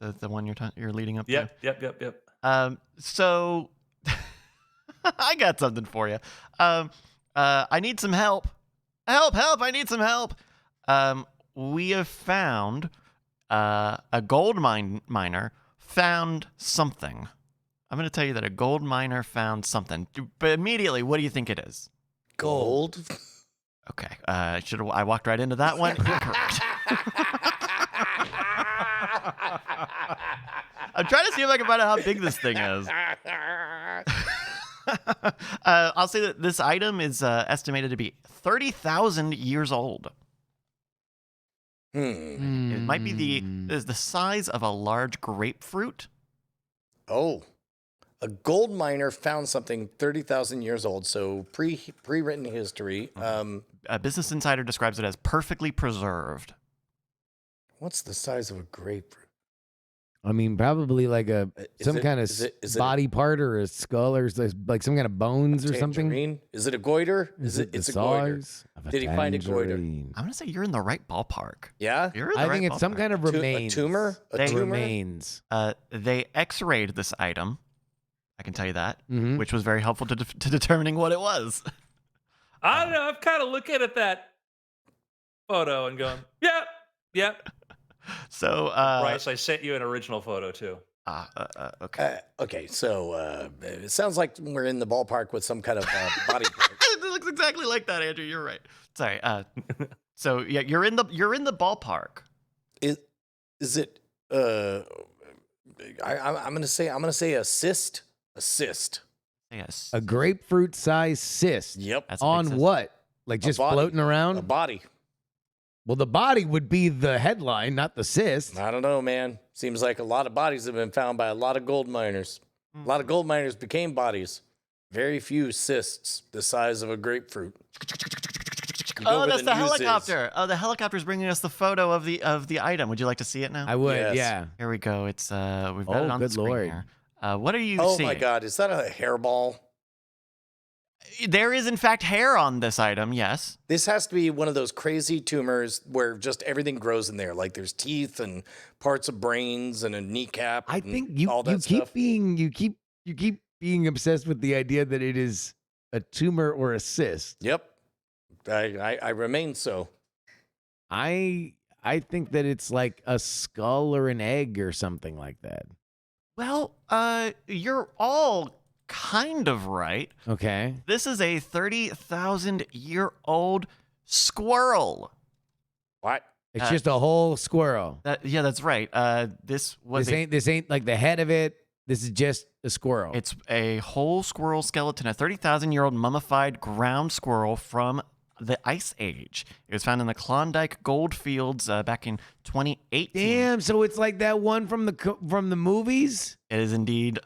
The one you're leading up to. Yep. So I got something for you. I need some help. Help! I need some help. We have found a gold miner found something. I'm going to tell you that a gold miner found something. But immediately, what do you think it is? Gold. Okay. I walked right into that one. Incorrect. I'm trying to see if I can find out how big this thing is. I'll say that this item is estimated to be 30,000 years old. It might be the size of a large grapefruit. Oh, a gold miner found something 30,000 years old, so pre-written history. Business Insider describes it as perfectly preserved. What's the size of a grapefruit? I mean, probably like some kind of is it body part or a skull or like some kind of bones or something. Tangerine? Is it a goiter? It's the a goiter. size of a Did he find a goiter? tangerine? I'm going to say you're in the right ballpark. Yeah? You're in the I right think it's some ballpark. kind of A remains. tumor? A They- tumor? Remains. They x-rayed this item. I can tell you that, Mhm. which was very helpful to determining what it was. I don't know. I'm kind of looking at that photo and going, yep. So, Bryce, I sent you an original photo too. Okay. Okay, so it sounds like we're in the ballpark with some kind of body part. It looks exactly like that, Andrew. You're right. Sorry. So yeah, you're in the ballpark. Is it? I'm gonna say a cyst. A cyst. Yes. A grapefruit-sized cyst. Yep. That's a big On cyst. what? Like just body. floating around? A body. Well, the body would be the headline, not the cyst. I don't know, man. Seems like a lot of bodies have been found by a lot of gold miners. A lot of gold miners became bodies. Very few cysts the size of a grapefruit. You go Oh, where that's the news is. helicopter. Oh, the helicopter's bringing us the photo of the item. Would you like to see it now? I would, Yes. yeah. Here we go. It's we've got Oh, it on the good screen Lord. here. What are you Oh seeing? my God, is that a hairball? There is in fact hair on this item. Yes. This has to be one of those crazy tumors where just everything grows in there. Like there's teeth and parts of brains and a kneecap. I and think you all that keep stuff. you keep being obsessed with the idea that it is a tumor or a cyst. Yep. I remain so. I think that it's like a skull or an egg or something like that. Well, you're all kind of right. Okay. This is a 30,000-year-old squirrel. What? It's just a whole squirrel. Yeah, that's right. This was This ain't like the head of it. This is just a squirrel. It's a whole squirrel skeleton, a 30,000-year-old mummified ground squirrel from the Ice Age. It was found in the Klondike gold fields back in 2018. Damn, so it's like that one from the movies? It is indeed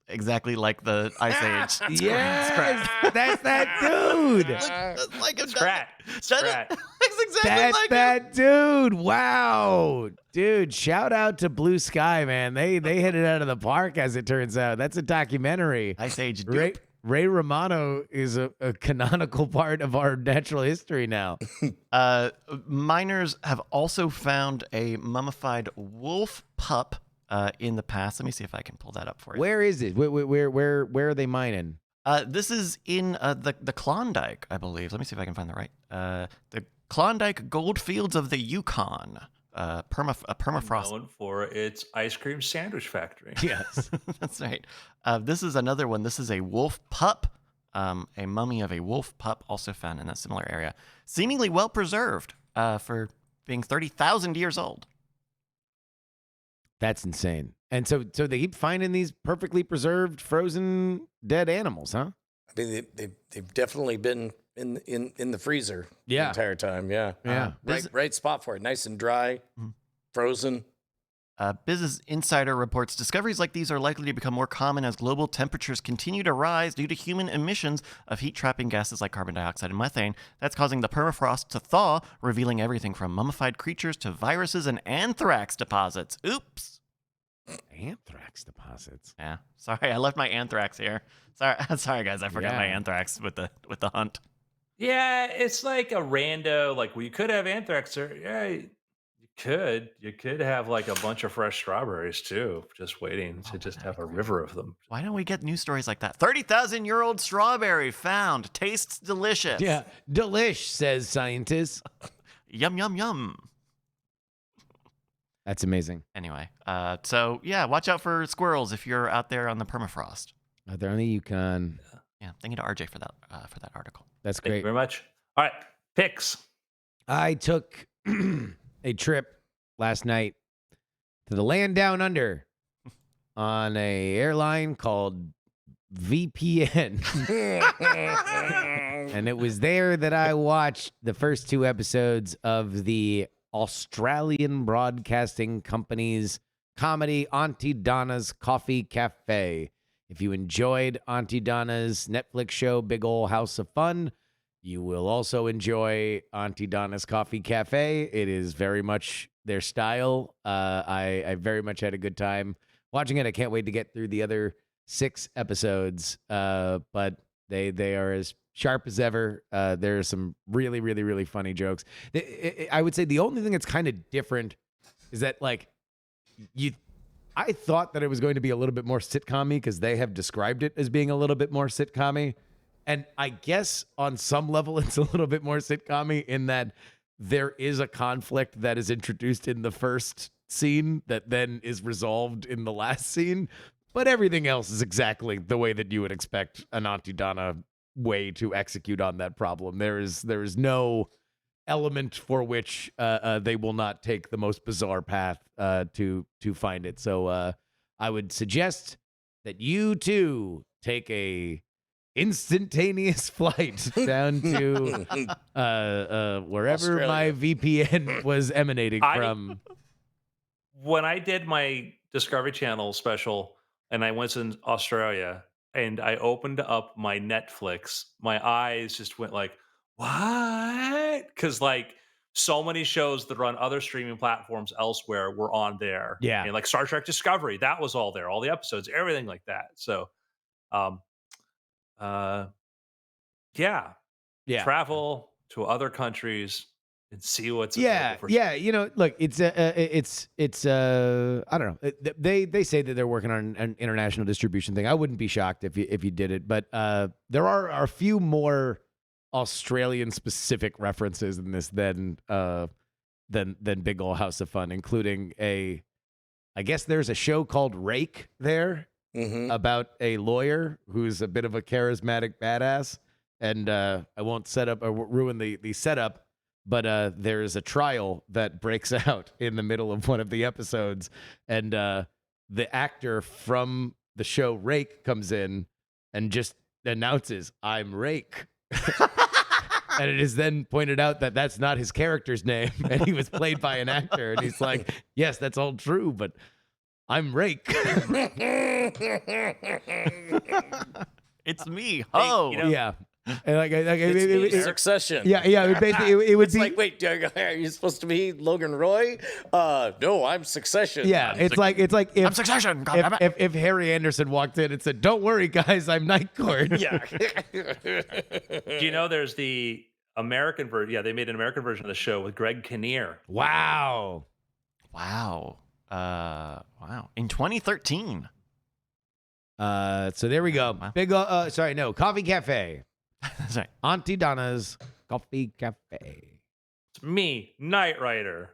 exactly like the Ice Age. Yes, that's that dude. Look, like him. Sprat. That's Sprat. exactly That's like him. that dude. Wow. Dude, shout out to Blue Sky, man. They hit it out of the park, as it turns out. That's a documentary. Ice Age dupe. Ray Romano is a canonical part of our natural history now. Miners have also found a mummified wolf pup in the past. Let me see if I can pull that up for you. Where is it? Where are they mining? This is in the Klondike, I believe. Let me see if I can find the right. The Klondike gold fields of the Yukon. Permafrost. Known for its ice cream sandwich factory. Yes. That's right. This is another one. This is a wolf pup. A mummy of a wolf pup also found in a similar area. Seemingly well preserved for being 30,000 years old. That's insane. And so they keep finding these perfectly preserved, frozen, dead animals, huh? I mean, they've definitely been in the freezer the Yeah. entire time. Yeah. Yeah. Right spot for it. Nice and dry, frozen. Business Insider reports discoveries like these are likely to become more common as global temperatures continue to rise due to human emissions of heat-trapping gases like carbon dioxide and methane. That's causing the permafrost to thaw, revealing everything from mummified creatures to viruses and anthrax deposits. Oops. Anthrax deposits. Yeah. Sorry, I left my anthrax here. Sorry guys, I forgot my Yeah. anthrax with the hunt. Yeah, it's like a rando. Like, well, you could have anthrax, or yeah, you could have like a bunch of fresh strawberries too, just waiting to just have a river of them. Why don't we get news stories like that? 30,000-year-old strawberry found. Tastes delicious. Yeah. Delish, says scientists. Yum, yum, yum. That's amazing. Anyway, so yeah, watch out for squirrels if you're out there on the permafrost. Out there on the Yukon. Yeah, thank you to RJ for that article. That's Thank you great. very much. All right, picks. I took a trip last night to the land down under on a airline called VPN. And it was there that I watched the first 2 episodes of the Australian Broadcasting Company's comedy Auntie Donna's Coffee Cafe. If you enjoyed Auntie Donna's Netflix show Big Ol' House of Fun, you will also enjoy Auntie Donna's Coffee Cafe. It is very much their style. I very much had a good time watching it. I can't wait to get through the other 6 episodes. But they are as sharp as ever. There are some really, really, really funny jokes. I would say the only thing that's kind of different is that, like, I thought that it was going to be a little bit more sitcom-y because they have described it as being a little bit more sitcom-y. And I guess on some level it's a little bit more sitcom-y in that there is a conflict that is introduced in the first scene that then is resolved in the last scene. But everything else is exactly the way that you would expect an Auntie Donna way to execute on that problem. There is no element for which they will not take the most bizarre path to find it. So I would suggest that you too take a instantaneous flight down to wherever my Australia. VPN was emanating I from. when I did my Discovery Channel special and I was in Australia and I opened up my Netflix, my eyes just went like, "What?" Because like so many shows that are on other streaming platforms elsewhere were on there. Yeah, And like Star Trek Discovery, that was all there, all the episodes, everything like that. So um uh yeah, yeah. travel to other countries and see what's Yeah, available for yeah. Look, it's I don't know. They say that they're working on an international distribution thing. I wouldn't be shocked if you did it, but there are a few more Australian specific references in this than Big Ol' House of Fun, including I guess there's a show called Rake there Hmm. about a lawyer who's a bit of a charismatic badass. And I won't set up or ruin the setup, but there is a trial that breaks out in the middle of one of the episodes, and the actor from the show Rake comes in and just announces, "I'm Rake." And it is then pointed out that that's not his character's name, and he was played by an actor. And he's like, "Yes, that's all true, but I'm Rake." It's me. Hey, Oh, you know, Yeah, and It's me, Succession. yeah. It would basically it would It's be like, wait, are you supposed to be Logan Roy? No, I'm Succession. yeah. It's like I'm if Succession. God damn it. if Harry Anderson walked in and said, "Don't worry, guys, I'm Night Court." Yeah. do you know there's the American version? Yeah, they made an American version of the show with Greg Kinnear. Wow. Wow. Wow. In 2013. So there we go. Wow. Big. Sorry, no. Coffee Cafe. Sorry. Auntie Donna's Coffee Cafe. It's me, Knight Rider.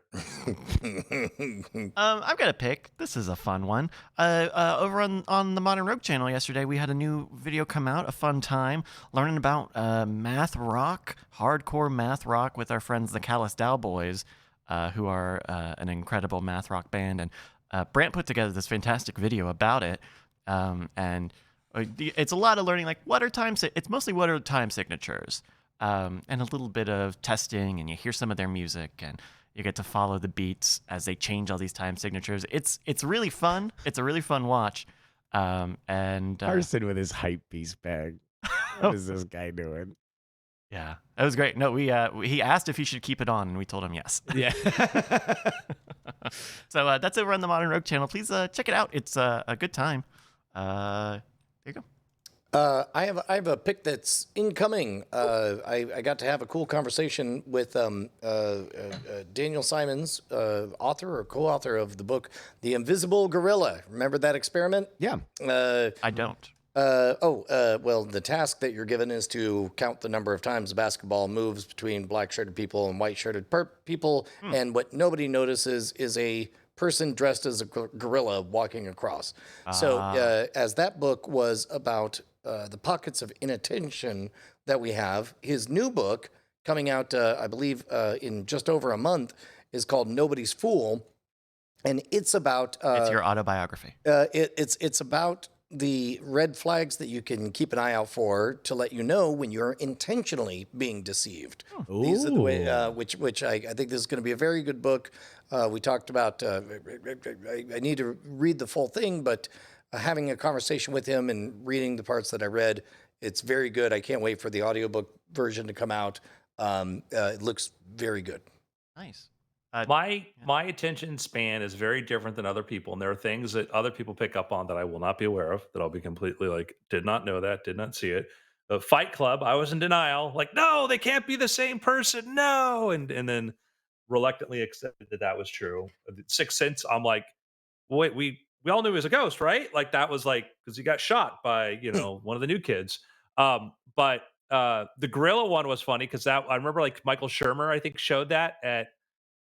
I've got a pick. This is a fun one. Over on the Modern Rogue channel yesterday, we had a new video come out. A fun time learning about math rock, hardcore math rock with our friends the Callous Dow Boys, who are an incredible math rock band. And Brant put together this fantastic video about it. And it's a lot of learning, like it's mostly what are time signatures, and a little bit of testing, and you hear some of their music, and you get to follow the beats as they change all these time signatures. It's really fun. It's a really fun watch. And Carson with his hype piece bag. What is this guy doing? yeah, that was great. No, he asked if he should keep it on, and we told him yes. Yeah. So that's over on the Modern Rogue channel. Please check it out. It's a good time. There you go. I have a pick that's incoming. I got to have a cool conversation with Daniel Simons, author or co-author of the book The Invisible Gorilla. Remember that experiment? Yeah. I don't. Well, the task that you're given is to count the number of times the basketball moves between black-shirted people and white-shirted people, and what nobody notices is a person dressed as a gorilla walking across. So, as that book was about the pockets of inattention that we have, his new book coming out, I believe, in just over a month, is called Nobody's Fool, and it's about It's your autobiography. it's about the red flags that you can keep an eye out for to let you know when you're intentionally being deceived. These are the way, which I think this is going to be a very good book. We talked about, I need to read the full thing, but having a conversation with him and reading the parts that I read, it's very good. I can't wait for the audiobook version to come out. It looks very good. Nice. My attention span is very different than other people, and there are things that other people pick up on that I will not be aware of. That I'll be completely like, did not know that, did not see it. The Fight Club, I was in denial, like, no, they can't be the same person, no, and then reluctantly accepted that was true. Sixth Sense, I'm like, wait, we all knew he was a ghost, right? Like that was like because he got shot by one of the new kids. But the gorilla one was funny because that I remember like Michael Shermer I think showed that at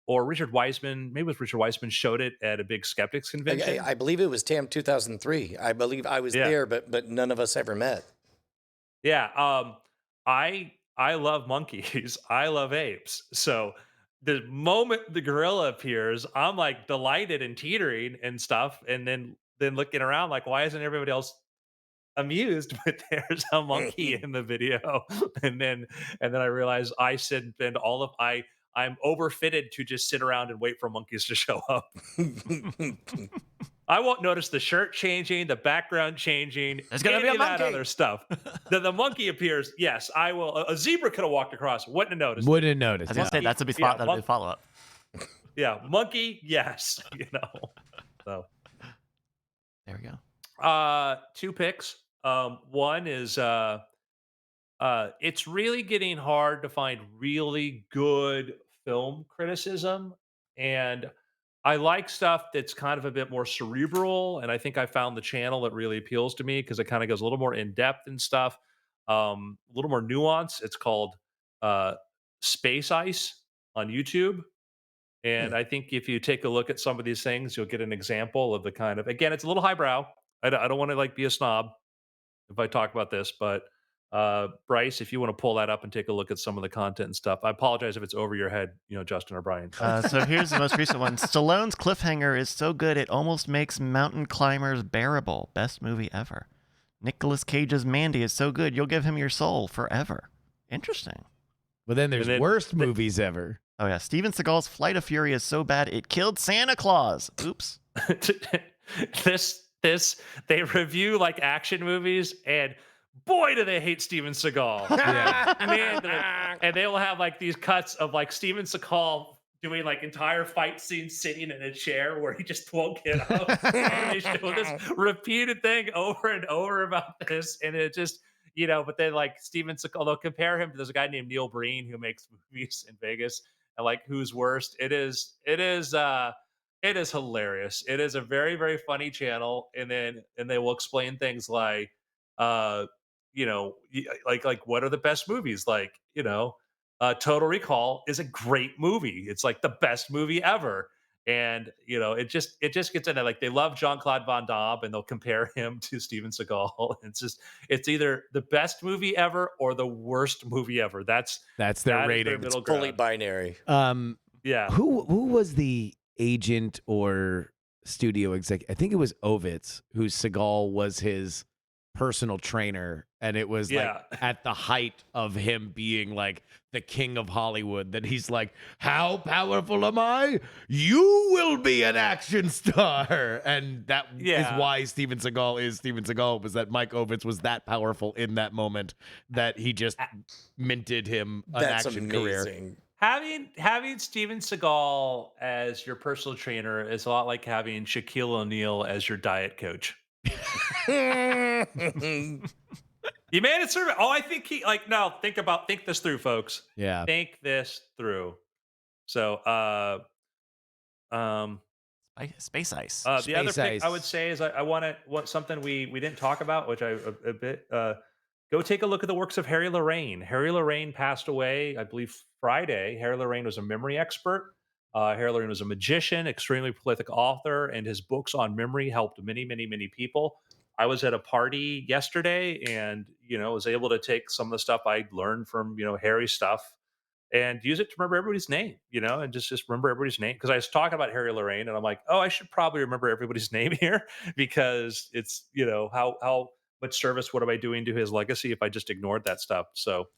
or Richard Wiseman, maybe it was Richard Wiseman, showed it at a big skeptics convention. I believe it was TAM 2003. I believe I was Yeah. there, but none of us ever met. Yeah, I love monkeys. I love apes. So the moment the gorilla appears, I'm like delighted and teetering and stuff, and then looking around like, why isn't everybody else amused? But there's a monkey in the video, and then I realize I spend all of I'm overfitted to just sit around and wait for monkeys to show up. I won't notice the shirt changing, the background changing, There's gonna be any a of that monkey. other stuff. The monkey appears. Yes, I will. A zebra could have walked across. Wouldn't have noticed. Wouldn't I notice. was gonna say that's a be Yeah, that'll be a follow up. Yeah, monkey. Yes, So, There we go. 2 picks. One is it's really getting hard to find really good film criticism, and I like stuff that's kind of a bit more cerebral, and I think I found the channel that really appeals to me because it kind of goes a little more in depth and stuff, a little more nuance. It's called uh, Space Ice on YouTube, and I think if you take a look at some of these things, you'll get an example of the kind of, again, it's a little highbrow. I don't want to like be a snob if I talk about this, but Bryce, if you want to pull that up and take a look at some of the content and stuff, I apologize if it's over your head, Justin or Brian. So here's the most recent one. Stallone's cliffhanger is so good it almost makes Mountain Climbers bearable. Best movie ever. Nicolas Cage's Mandy is so good you'll give him your soul forever. Interesting. But then there's And then- worst movies ever. Oh yeah, Steven Seagal's Flight of Fury is so bad it killed Santa Claus. Oops. this they review like action movies, and boy do they hate Steven Seagal. Yeah. Man, and they will have like these cuts of like Steven Seagal doing like entire fight scenes sitting in a chair where he just won't get up. And they show this repeated thing over and over about this, and it just but then like Steven Seagal, they'll compare him to this guy named Neil Breen who makes movies in Vegas, and like who's worst. It is hilarious. It is a very, very funny channel, and they will explain things like, like what are the best movies? Like, Total Recall is a great movie. It's like the best movie ever, and it just gets into like they love Jean Claude Van Damme, and they'll compare him to Steven Seagal. It's either the best movie ever or the worst movie ever. That's their that is their rating. middle Fully ground. binary. Yeah. Who was the agent or studio exec? I think it was Ovitz, who Seagal was his personal trainer, and it was Yeah. like at the height of him being like the king of Hollywood. That he's like, "How powerful am I? You will be an action star," and that is Yeah. why Steven Seagal is Steven Seagal. Was that Mike Ovitz was that powerful in that moment that he just minted him an That's action career. amazing. Having Steven Seagal as your personal trainer is a lot like having Shaquille O'Neal as your diet coach. You made it through. Oh, I think think this through, folks. Yeah. Think this through. So, Space Ice. the other Space pick I Ice. would say is I want something we didn't talk about, which a bit. Go take a look at the works of Harry Lorraine. Harry Lorraine passed away, I believe, Friday. Harry Lorraine was a memory expert. Harry Lorraine was a magician, extremely prolific author, and his books on memory helped many, many, many people. I was at a party yesterday, and was able to take some of the stuff I learned from Harry's stuff and use it to remember everybody's name, and just remember everybody's name. Because I was talking about Harry Lorraine, and I'm like, oh, I should probably remember everybody's name here because it's how much service what am I doing to his legacy if I just ignored that stuff? So,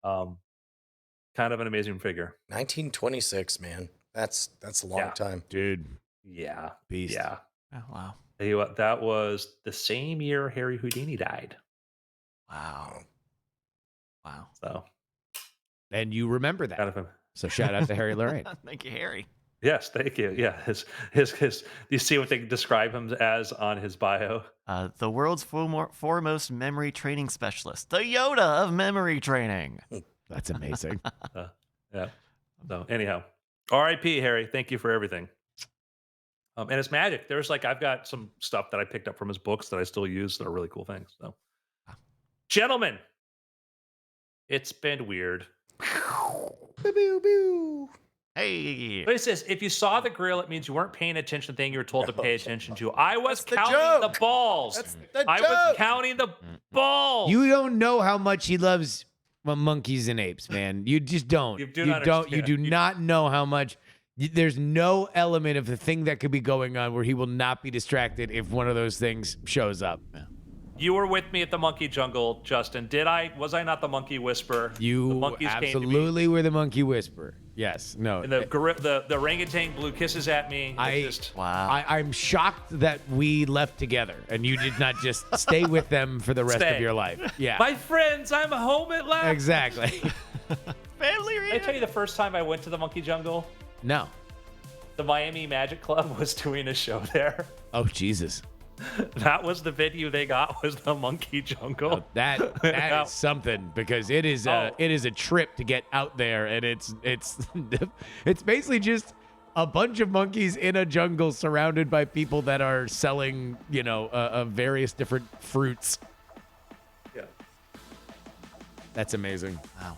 kind of an amazing figure. 1926, man. That's a long Yeah. time. Dude, Yeah, beast. yeah. Oh wow. Tell you what, that was the same year Harry Houdini died. Wow. Wow. So And you remember kind that. of a So shout out to Harry Lorraine. Thank you, Harry. yes, thank you. Yeah, his. You see what they describe him as on his bio? The world's foremost memory training specialist, the Yoda of memory training. That's amazing. Yeah. So anyhow, R.I.P. Harry. Thank you for everything. And it's magic. There's I've got some stuff that I picked up from his books that I still use that are really cool things. So, gentlemen, it's been weird. Pew, pew, pew. Hey. But it says, if you saw the grill, it means you weren't paying attention to the thing you were told to pay attention to. I was That's the counting the joke. balls. That's the I was joke. counting the balls. You don't know how much he loves monkeys and apes, man. You just don't. You do you not don't. You understand. do not know how much. There's no element of the thing that could be going on where he will not be distracted if one of those things shows up. You were with me at the monkey jungle, Justin. Was I not the monkey whisperer? The You monkeys came to me. absolutely were the monkey whisperer. Yes. No. And the orangutan blew kisses at me. Wow. I'm shocked that we left together and you did not just stay with them for the rest of Stay. your life. Yeah. My friends, I'm home at last. Exactly. Family Did I tell you the first time I went to the monkey jungle? No. The Miami Magic Club was doing a show there. Oh Jesus. That was the venue they got, was the monkey jungle. That is something, because it is Oh. a trip to get out there, and it's it's basically just a bunch of monkeys in a jungle surrounded by people that are selling, various different fruits. Yeah. That's amazing. Wow.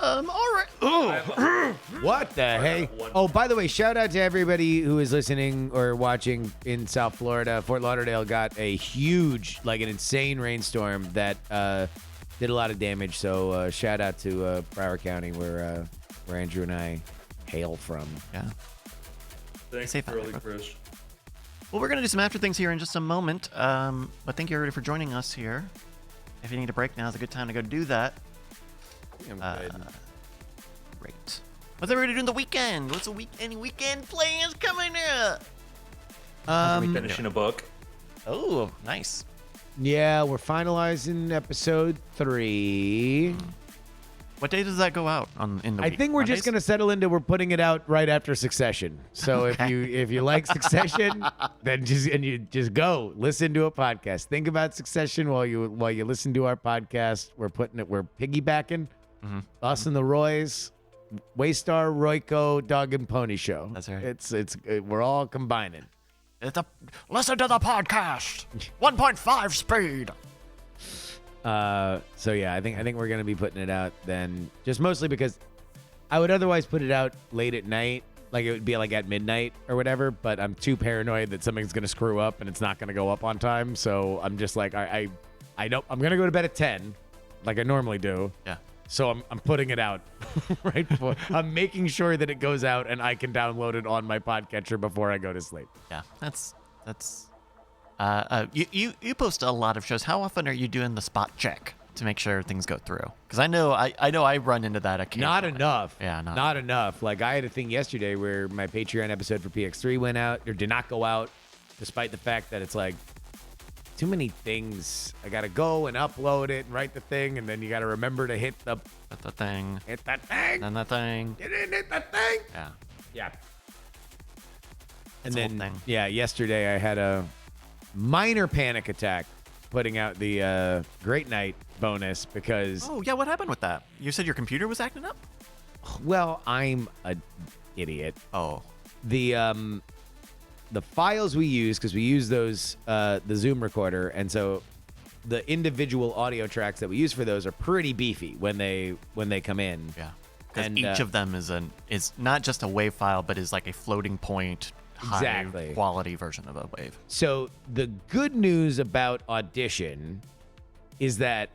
All right. What the hey? one. Oh, by the way, shout out to everybody who is listening or watching in South Florida. Fort Lauderdale got a huge, an insane rainstorm that did a lot of damage. So shout out to Broward County, where Andrew and I hail from. Yeah. Thanks, Safe out Curly there. Chris. Well, we're going to do some after things here in just a moment. But thank you, everybody, for joining us here. If you need a break, now's a good time to go do that. Great. What's everybody doing the weekend? What's any weekend plans coming up? Finishing a book. Oh, nice. Yeah, we're finalizing episode 3. What day does that go out in the I week? think we're just Mondays? gonna settle into we're putting it out right after Succession. So if you like Succession, then just go listen to a podcast. Think about Succession while you listen to our podcast. We're piggybacking. Us and the Roys, Waystar, Royco, Dog and Pony Show. That's right. It's we're all combining. Listen to the podcast. 1.5 speed. So yeah, I think we're gonna be putting it out then, just mostly because I would otherwise put it out late at night, like it would be like at midnight or whatever. But I'm too paranoid that something's gonna screw up and it's not gonna go up on time. So I'm just like I don't. I'm gonna go to bed at 10, like I normally do. Yeah. So I'm putting it out right before. I'm making sure that it goes out and I can download it on my podcatcher before I go to sleep. Yeah. That's. You post a lot of shows. How often are you doing the spot check to make sure things go through? Because I know I run into that occasionally. Not enough. Yeah, not enough. Like I had a thing yesterday where my Patreon episode for PX3 went out or did not go out, despite the fact that it's like too many things. I gotta go and upload it and write the thing, and then you gotta remember to hit the thing. hit that thing. And that thing. You didn't hit that thing. Yeah. Yeah. It's And a whole then thing. yeah, yesterday I had a minor panic attack putting out the Great Night bonus because Oh yeah, what happened with that? You said your computer was acting up? well, I'm an idiot. Oh. The files we use, because we use those the Zoom recorder, and so the individual audio tracks that we use for those are pretty beefy when they come in. Yeah. Because And, each of them is not just a WAV file, but is like a floating point, Exactly. high quality version of a WAV. So the good news about Audition is that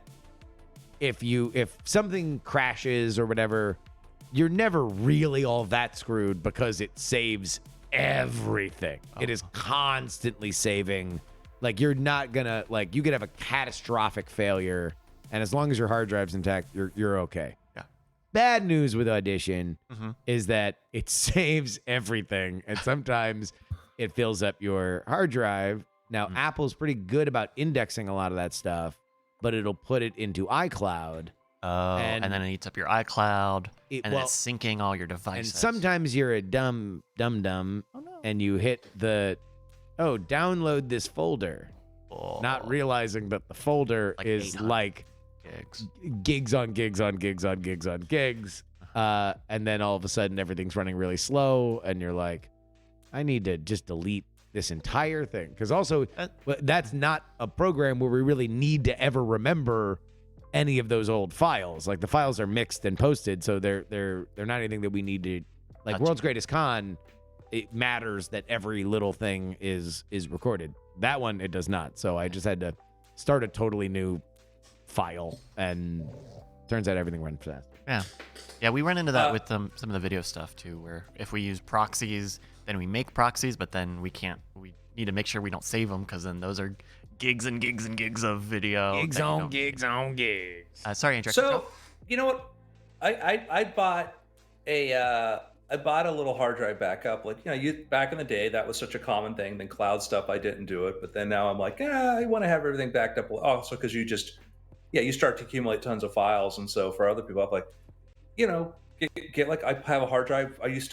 if something crashes or whatever, you're never really all that screwed because it saves everything. It is constantly saving. Like you're not gonna you could have a catastrophic failure, and as long as your hard drive's intact, you're okay. Yeah. Bad news with Audition Mm-hmm. is that it saves everything, and sometimes it fills up your hard drive. Now, Apple's pretty good about indexing a lot of that stuff, but it'll put it into iCloud. Oh, and then it eats up your iCloud, and then it's syncing all your And devices. sometimes you're a dumb, and you hit download this folder, Oh, not realizing that the folder Like is 800 like gigs. gigs on gigs on gigs on gigs on gigs. And then all of a sudden everything's running really slow, and you're like, I need to just delete this entire thing. Because also, that's not a program where we really need to ever remember any of those old files. Like the files are mixed and posted, so they're not anything that we need to like. Gotcha. World's Greatest Con, it matters that every little thing is recorded. That one it does not. So I just had to start a totally new file, and turns out everything went fast. Yeah, we run into that with some of the video stuff too, where if we use proxies, then we make proxies, but then we need to make sure we don't save them, because then those are gigs and gigs and gigs of video. Gigs that you on don't- gigs on gigs. Sorry, Andrew. So you know what? I bought a little hard drive backup. Like, back in the day, that was such a common thing. Then cloud stuff, I didn't do it. But then now I'm like, I want to have everything backed up. Also, because you start to accumulate tons of files. And so for other people, I'm like, get like, I have a hard drive. I use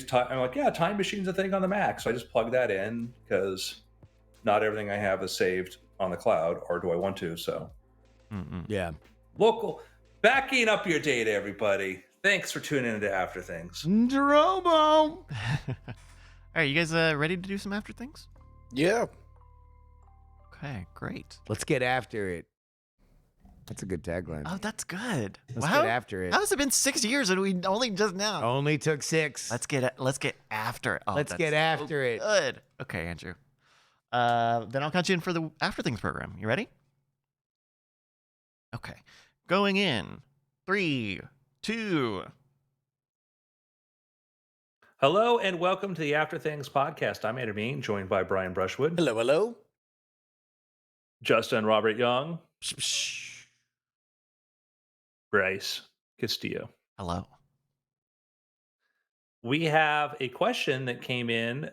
time. I'm like, yeah, Time Machine's a thing on the Mac. So I just plug that in, because not everything I have is saved on the cloud, or do I want to? So Yeah. local, backing up your data, everybody. Thanks for tuning into After Things. Jeromo. All right, you guys ready to do some after things? Yeah. Okay, great. Let's get after it. That's a good tagline. Oh, that's good. Let's Wow. get after it. How has it been 6 years and we only just now? Only took 6. Let's get after it. Oh, Let's that's get after so it. Good. Okay, Andrew. Then I'll count you in for the After Things program. You ready? Okay. Going in. 3, 2. Hello and welcome to the After Things podcast. I'm Andrew Mean, joined by Brian Brushwood, Hello, hello. Justin Robert Young, Bryce Castillo. Hello. We have a question that came in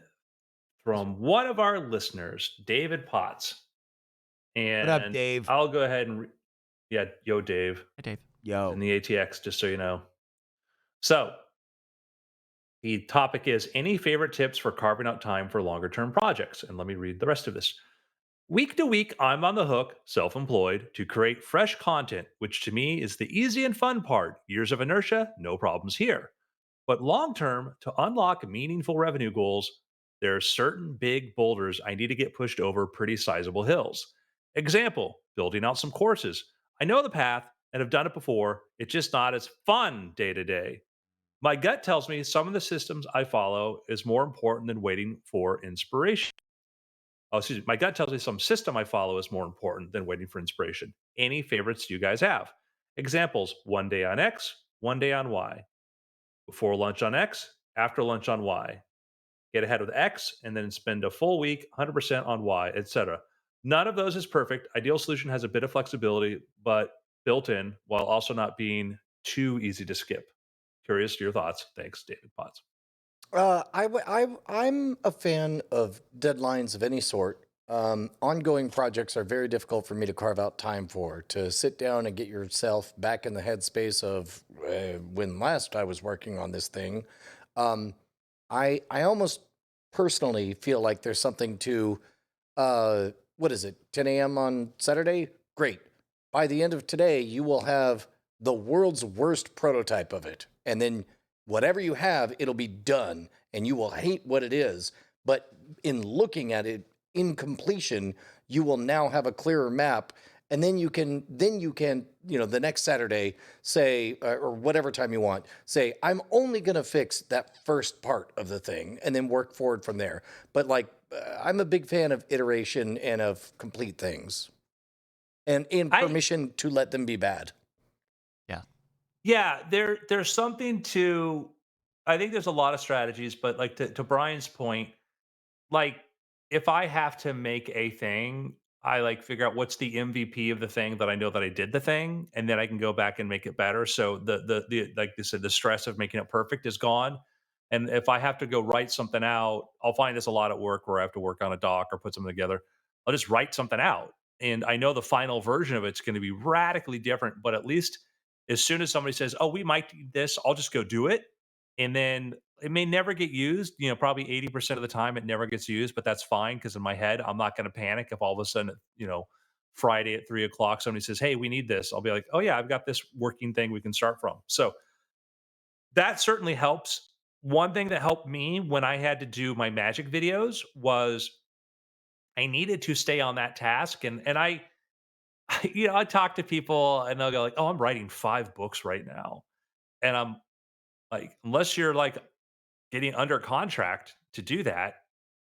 from one of our listeners, David Potts. And What up, Dave? I'll go ahead and yo, Dave, Hey, Dave. Yo. in the ATX, just so you know. So the topic is any favorite tips for carving out time for longer term projects? And let me read the rest of this. Week to week, I'm on the hook, self employed, to create fresh content, which to me is the easy and fun part. Years of inertia, no problems here. But long term, to unlock meaningful revenue goals, there are certain big boulders I need to get pushed over pretty sizable hills. Example, building out some courses. I know the path and have done it before. It's just not as fun day to day. My gut tells me some of the systems I follow is more important than waiting for inspiration. Oh, excuse me. My gut tells me some system I follow is more important than waiting for inspiration. Any favorites you guys have? Examples: one day on X, one day on Y. Before lunch on X, after lunch on Y. Get ahead with X and then spend a full week 100% on Y, etc. None of those is perfect. Ideal solution has a bit of flexibility, but built in, while also not being too easy to skip. Curious to your thoughts. Thanks, David Potts. I'm a fan of deadlines of any sort. Ongoing projects are very difficult for me to carve out time for. To sit down and get yourself back in the headspace of when last I was working on this thing. I almost personally feel like there's something to, what is it, 10 a.m. on Saturday? Great. By the end of today, you will have the world's worst prototype of it. And then whatever you have, it'll be done and you will hate what it is. But in looking at it in completion, you will now have a clearer map. And then you can, the next Saturday say, or whatever time you want, say, I'm only going to fix that first part of the thing and then work forward from there. But I'm a big fan of iteration and of complete things and permission to let them be bad. Yeah, there's something to, I think there's a lot of strategies, but to Brian's point, if I have to make a thing, I figure out what's the MVP of the thing that I know that I did the thing, and then I can go back and make it better. So the like they said, the stress of making it perfect is gone. And if I have to go write something out, I'll find this a lot at work where I have to work on a doc or put something together. I'll just write something out. And I know the final version of it's going to be radically different, but at least as soon as somebody says, "Oh, we might do this," I'll just go do it. And then it may never get used. Probably 80% of the time it never gets used, but that's fine because in my head, I'm not going to panic if all of a sudden, Friday at 3:00, somebody says, "Hey, we need this." I'll be like, "Oh, yeah, I've got this working thing we can start from." So that certainly helps. One thing that helped me when I had to do my magic videos was I needed to stay on that task. And I talk to people and they'll go like, "Oh, I'm writing 5 books right now." And I'm like, unless you're like getting under contract to do that,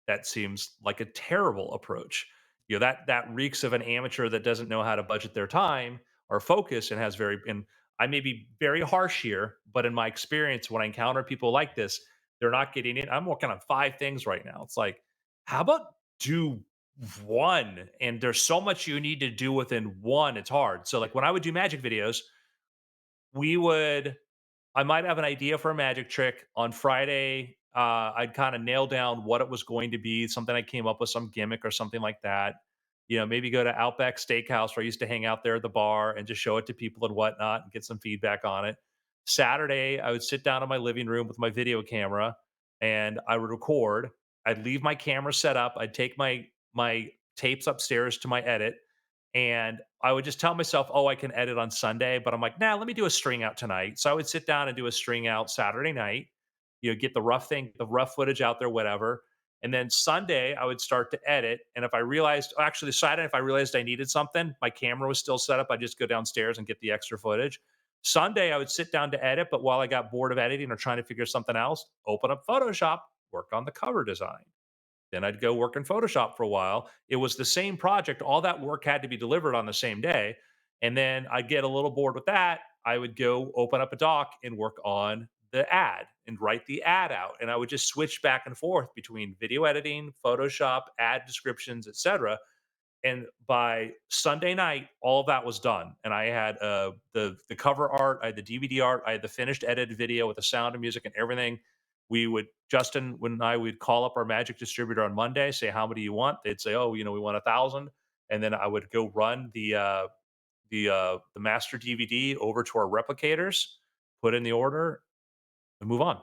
that seems like a terrible approach. That reeks of an amateur that doesn't know how to budget their time or focus and has very and I may be very harsh here, but in my experience, when I encounter people like this, they're not getting it. I'm working on 5 things right now. It's like, how about do one? And there's so much you need to do within one. It's hard. So like when I would do magic videos, we would I might have an idea for a magic trick. On Friday, I'd kind of nail down what it was going to be, something I came up with, some gimmick or something like that. Maybe go to Outback Steakhouse where I used to hang out there at the bar and just show it to people and whatnot and get some feedback on it. Saturday, I would sit down in my living room with my video camera and I would record. I'd leave my camera set up. I'd take my tapes upstairs to my edit and I would just tell myself, "Oh, I can edit on Sunday," but I'm like, "Nah, let me do a string out tonight." So I would sit down and do a string out Saturday night, get the rough footage out there, whatever. And then Sunday, I would start to edit. And if I realized, actually, Saturday, if I realized I needed something, my camera was still set up. I'd just go downstairs and get the extra footage. Sunday, I would sit down to edit, but while I got bored of editing or trying to figure something else, open up Photoshop, work on the cover design. Then I'd go work in Photoshop for a while. It was the same project. All that work had to be delivered on the same day. And then I'd get a little bored with that. I would go open up a doc and work on the ad and write the ad out. And I would just switch back and forth between video editing, Photoshop, ad descriptions, etc. And by Sunday night, all of that was done. And I had the cover art, I had the DVD art, I had the finished edited video with the sound and music and everything. Justin and I would call up our magic distributor on Monday, say how many you want. They'd say, oh, we want 1,000, and then I would go run the master DVD over to our replicators, put in the order, and move on.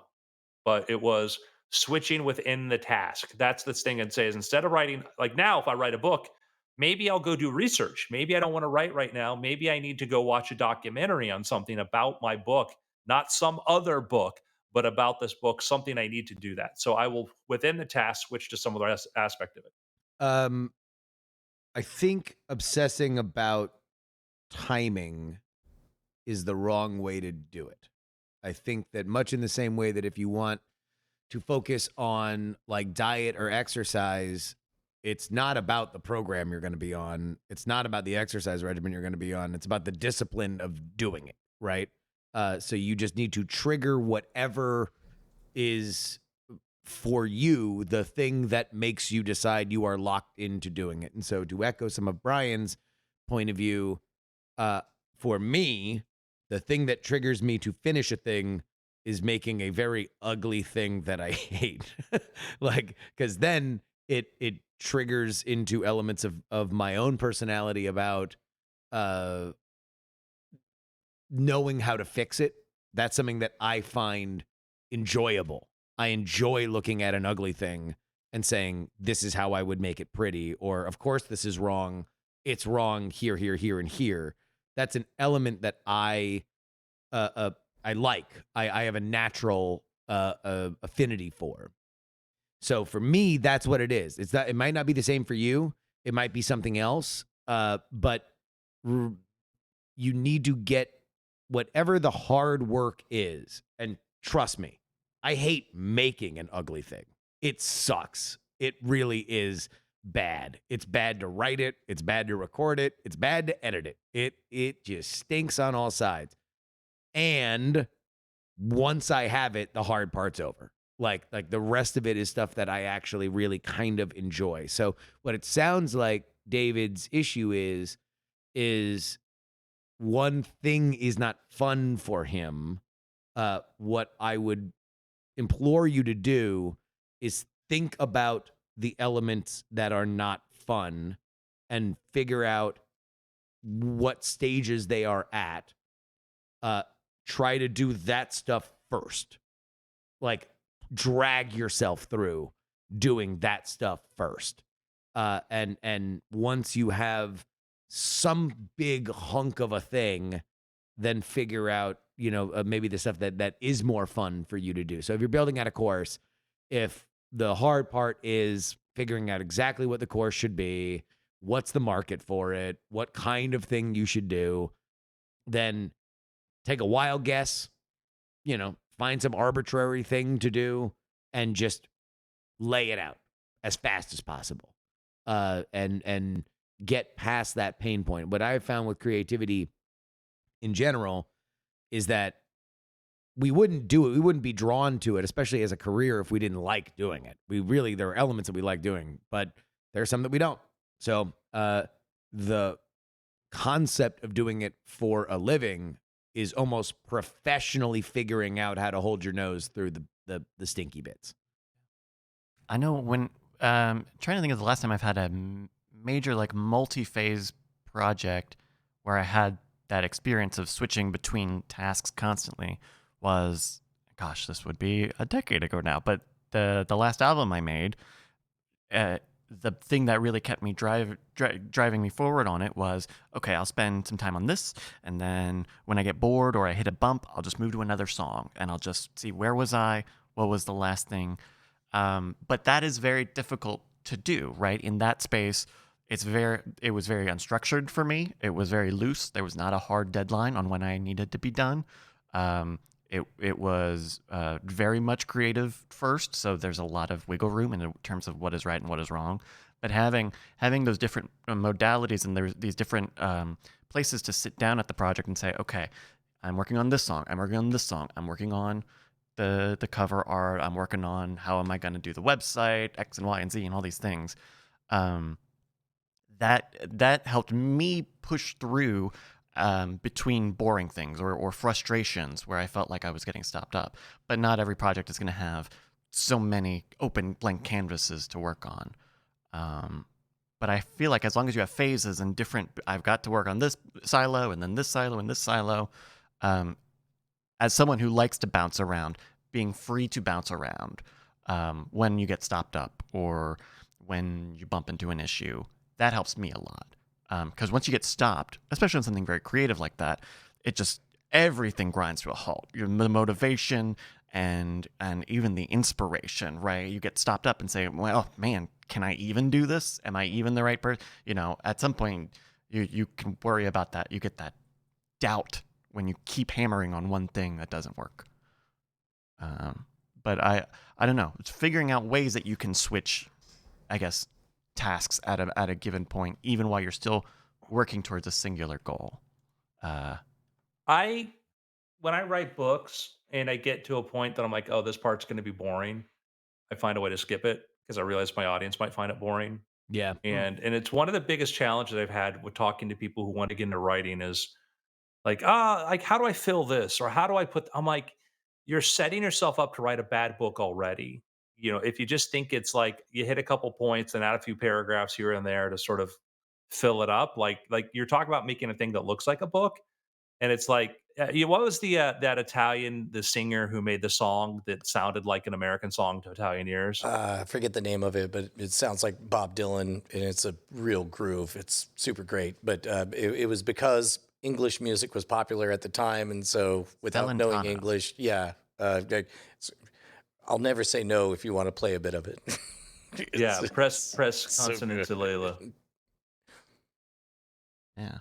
But it was switching within the task. That's the thing I'd say is instead of writing, like now, if I write a book, maybe I'll go do research. Maybe I don't want to write right now. Maybe I need to go watch a documentary on something about my book, not some other book, but about this book, something I need to do that. So I will, within the task, switch to some other aspect of it. Um, I think obsessing about timing is the wrong way to do it. I think that much in the same way that if you want to focus on like diet or exercise, it's not about the program you're going to be on. It's not about the exercise regimen you're going to be on. It's about the discipline of doing it, right? So you just need to trigger whatever is for you the thing that makes you decide you are locked into doing it. And so to echo some of Brian's point of view, for me, the thing that triggers me to finish a thing is making a very ugly thing that I hate. Like, because then it triggers into elements of my own personality about knowing how to fix it. That's something that I find enjoyable. I enjoy looking at an ugly thing and saying, this is how I would make it pretty, or of course this is wrong. It's wrong here, here, here, and here. That's an element that I like. I have a natural affinity for. So for me, that's what it is. It's that it might not be the same for you. It might be something else. But you need to get whatever the hard work is. And trust me, I hate making an ugly thing. It sucks. It really is bad. It's bad to write it. It's bad to record it. It's bad to edit it. It just stinks on all sides. And once I have it, the hard part's over. Like the rest of it is stuff that I actually really kind of enjoy. So what it sounds like David's issue is one thing is not fun for him. What I would implore you to do is think about the elements that are not fun and figure out what stages they are at. Try to do that stuff first. Like, drag yourself through doing that stuff first. And once you have some big hunk of a thing, then figure out, maybe the stuff that is more fun for you to do. So if you're building out a course, if the hard part is figuring out exactly what the course should be, what's the market for it, what kind of thing you should do, then take a wild guess, find some arbitrary thing to do and just lay it out as fast as possible. And get past that pain point. What I've found with creativity in general is that we wouldn't do it. We wouldn't be drawn to it, especially as a career, if we didn't like doing it. There are elements that we like doing, but there's some that we don't. So the concept of doing it for a living is almost professionally figuring out how to hold your nose through the stinky bits. I know when trying to think of the last time I've had a major like multi-phase project where I had that experience of switching between tasks constantly was, gosh, this would be a decade ago now. But the last album I made, the thing that really kept me driving me forward on it was, okay, I'll spend some time on this, and then when I get bored or I hit a bump, I'll just move to another song, and I'll just see where was I, what was the last thing. But that is very difficult to do, right? In that space, it was very unstructured for me. It was very loose. There was not a hard deadline on when I needed to be done. It was very much creative first, so there's a lot of wiggle room in terms of what is right and what is wrong. But having those different modalities and there's these different places to sit down at the project and say, okay, I'm working on this song, I'm working on this song, I'm working on the cover art, I'm working on how am I going to do the website, X and Y and Z and all these things. That helped me push through between boring things or frustrations where I felt like I was getting stopped up. But not every project is going to have so many open blank canvases to work on. But I feel like as long as you have phases and I've got to work on this silo and then this silo and this silo. As someone who likes to bounce around, being free to bounce around when you get stopped up or when you bump into an issue, that helps me a lot. Because once you get stopped, especially on something very creative like that, everything grinds to a halt. The motivation and even the inspiration, right? You get stopped up and say, well, man, can I even do this? Am I even the right person? At some point, you can worry about that. You get that doubt when you keep hammering on one thing that doesn't work. But I don't know. It's figuring out ways that you can switch, I guess, tasks at a given point, even while you're still working towards a singular goal. When I write books and I get to a point that I'm like, oh, this part's going to be boring, I find a way to skip it because I realize my audience might find it boring. Yeah. And it's one of the biggest challenges I've had with talking to people who want to get into writing is like, how do I fill this? Or how do I I'm like, you're setting yourself up to write a bad book already. If you just think it's like you hit a couple points and add a few paragraphs here and there to sort of fill it up, like you're talking about making a thing that looks like a book. And it's like, what was that Italian, the singer who made the song that sounded like an American song to Italian ears? I forget the name of it, but it sounds like Bob Dylan, and it's a real groove. It's super great. But it was because English music was popular at the time, and so without knowing Celentano. English, I'll never say no if you want to play a bit of it. Yeah, press so consonant to Layla. Yeah.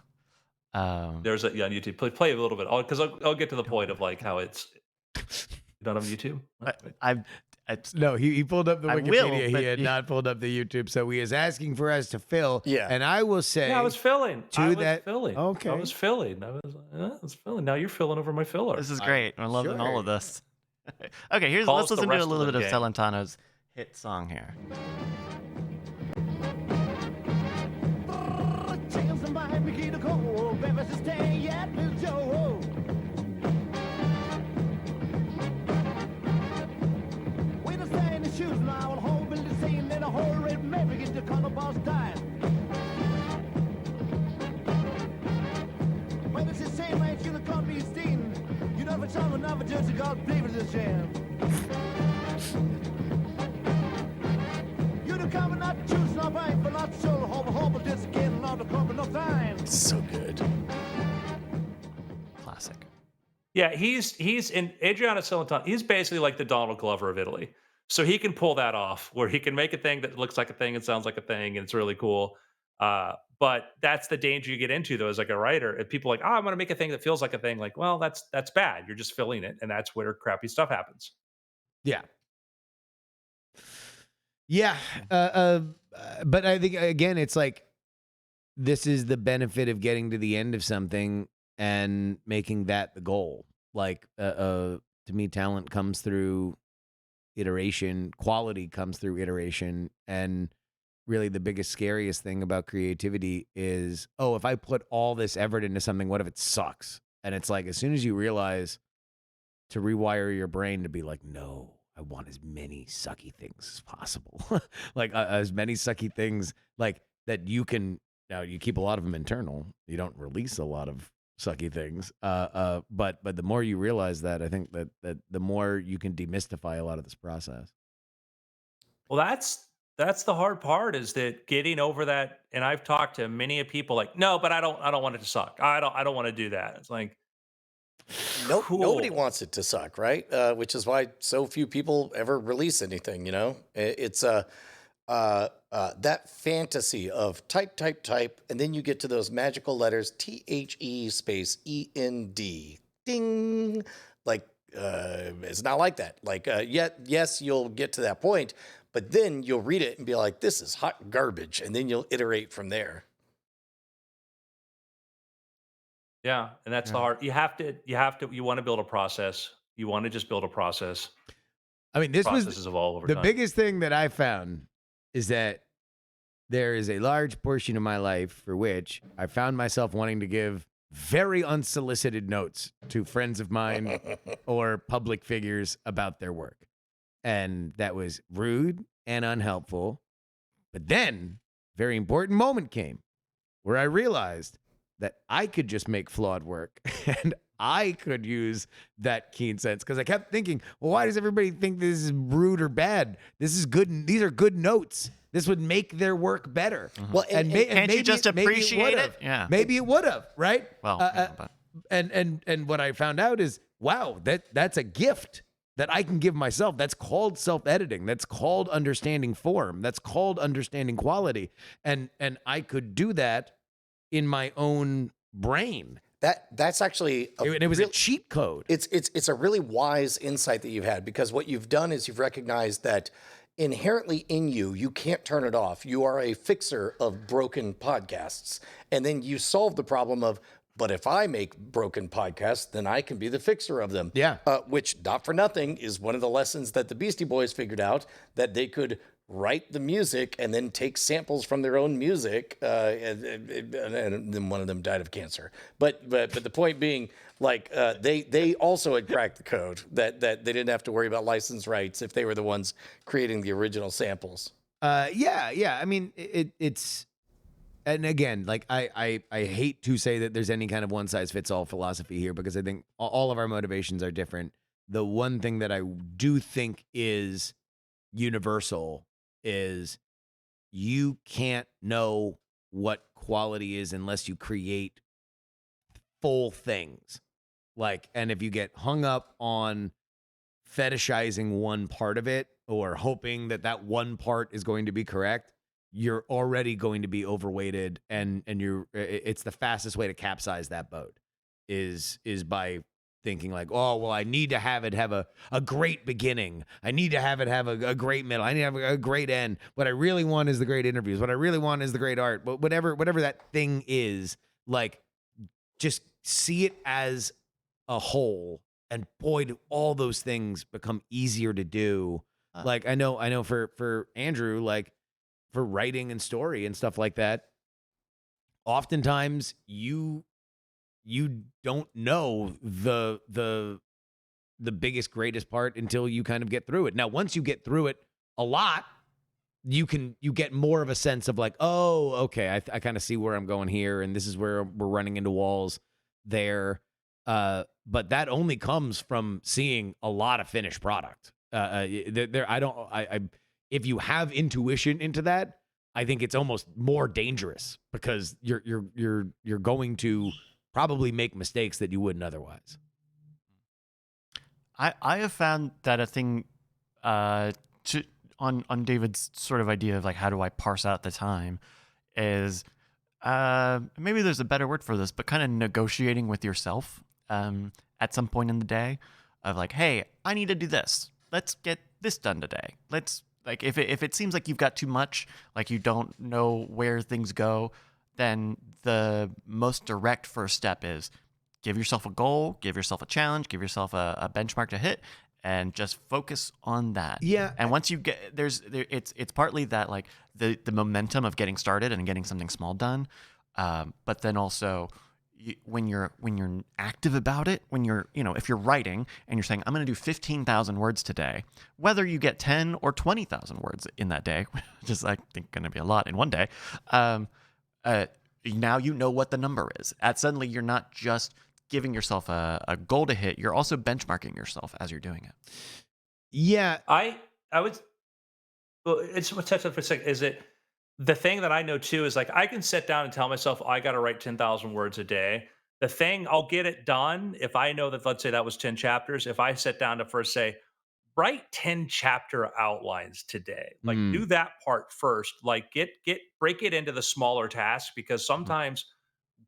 There's on YouTube. Play a little bit, because I'll get to the point of like how it's. You don't have YouTube? No, he pulled up the I Wikipedia. will, He but had not pulled up the YouTube, so he is asking for us to fill. Yeah. And I will say, Yeah, I was filling. to I was that- filling. okay. I was filling. I was filling. Now you're filling over my filler. This is great. I'm loving all of sure. this. Okay, Call let's us the listen to a rest of little the bit of gang. Celentano's hit song here. So good. Classic. Yeah, he's in Adriano Celentano. He's basically like the Donald Glover of Italy. So he can pull that off, where he can make a thing that looks like a thing and sounds like a thing, and it's really cool. But that's the danger you get into, though, as like a writer. If people are like, oh, I'm going to make a thing that feels like a thing, like, well, that's bad. You're just filling it, and that's where crappy stuff happens. Yeah. Yeah. But I think, again, it's like, this is the benefit of getting to the end of something and making that the goal. Like, to me, talent comes through iteration, quality comes through iteration. And really the biggest, scariest thing about creativity is, oh, if I put all this effort into something, what if it sucks? And it's like, as soon as you realize to rewire your brain to be like, no, I want as many sucky things as possible. Like, as many sucky things like that you can. Now, you keep a lot of them internal. You don't release a lot of sucky things. But the more you realize that, I think that the more you can demystify a lot of this process. Well, that's the hard part, is that getting over that. And I've talked to many of people like, no, but I don't want it to suck. I don't want to do that. It's like, Nobody cool. wants it to suck, right? Which is why so few people ever release anything. It's that fantasy of type, type, type, and then you get to those magical letters THE space END, ding. Like, it's not like that. Like, yes, you'll get to that point, but then you'll read it and be like, this is hot garbage, and then you'll iterate from there. Yeah, and that's the Yeah. hard. You want to build a process. You want to just build a process. I mean, this was Processes evolve over the time. biggest thing that I found is that there is a large portion of my life for which I found myself wanting to give very unsolicited notes to friends of mine or public figures about their work. And that was rude and unhelpful. But then, very important moment came where I realized that I could just make flawed work and I could use that keen sense, because I kept thinking, well, why does everybody think this is rude or bad? This is good. These are good notes. This would make their work better. Well, And Can't you just maybe appreciate would've. it? Yeah. Maybe it would have, right? Well, yeah, but And what I found out is, wow, that's a gift that I can give myself. That's called self-editing. That's called understanding form. That's called understanding quality. And I could do that in my own brain. That's actually It was a cheat code. It's a really wise insight that you've had, because what you've done is you've recognized that inherently in you, you can't turn it off. You are a fixer of broken podcasts. And then you solve the problem of, but if I make broken podcasts, then I can be the fixer of them. Yeah. Which, not for nothing, is one of the lessons that the Beastie Boys figured out, that they could write the music and then take samples from their own music, and then one of them died of cancer. But the point being, like, they also had cracked the code that they didn't have to worry about license rights if they were the ones creating the original samples. Yeah. I mean, it's, and again, like, I hate to say that there's any kind of one size fits all philosophy here, because I think all of our motivations are different. The one thing that I do think is universal is you can't know what quality is unless you create full things. Like, and if you get hung up on fetishizing one part of it or hoping that that one part is going to be correct, you're already going to be overweighted, and it's the fastest way to capsize that boat is by thinking like, oh, well, I need to have it have a great beginning. I need to have it have a great middle. I need to have a great end. What I really want is the great interviews. What I really want is the great art. But whatever that thing is, like, just see it as a whole. And boy, do all those things become easier to do. Like, I know for Andrew, like, for writing and story and stuff like that, oftentimes you don't know the biggest, greatest part until you kind of get through it. Now, once you get through it a lot, you get more of a sense of like, oh, okay, I kind of see where I'm going here, and this is where we're running into walls there. But that only comes from seeing a lot of finished product. If you have intuition into that, I think it's almost more dangerous, because you're going to probably make mistakes that you wouldn't otherwise. I have found that a thing on David's sort of idea of like, how do I parse out the time, is maybe there's a better word for this, but kind of negotiating with yourself at some point in the day of like, hey, I need to do this. Let's get this done today. Let's like if it seems like you've got too much, like you don't know where things go, then the most direct first step is give yourself a goal, give yourself a challenge, give yourself a benchmark to hit, and just focus on that. Yeah. And once you get it's partly that like the momentum of getting started and getting something small done, but then also when you're active about it, when you're if you're writing and you're saying I'm going to do 15,000 words today, whether you get 10 or 20,000 words in that day, which is I think going to be a lot in one day. Now you know what the number is. Suddenly you're not just giving yourself a goal to hit, you're also benchmarking yourself as you're doing it. Yeah. I would. Well, it's what touch up for a second. Is it the thing that I know too is like I can sit down and tell myself I got to write 10,000 words a day. The thing I'll get it done if I know that, let's say that was 10 chapters. If I sit down to first say write 10 chapter outlines today, like do that part first, like break it into the smaller tasks, because sometimes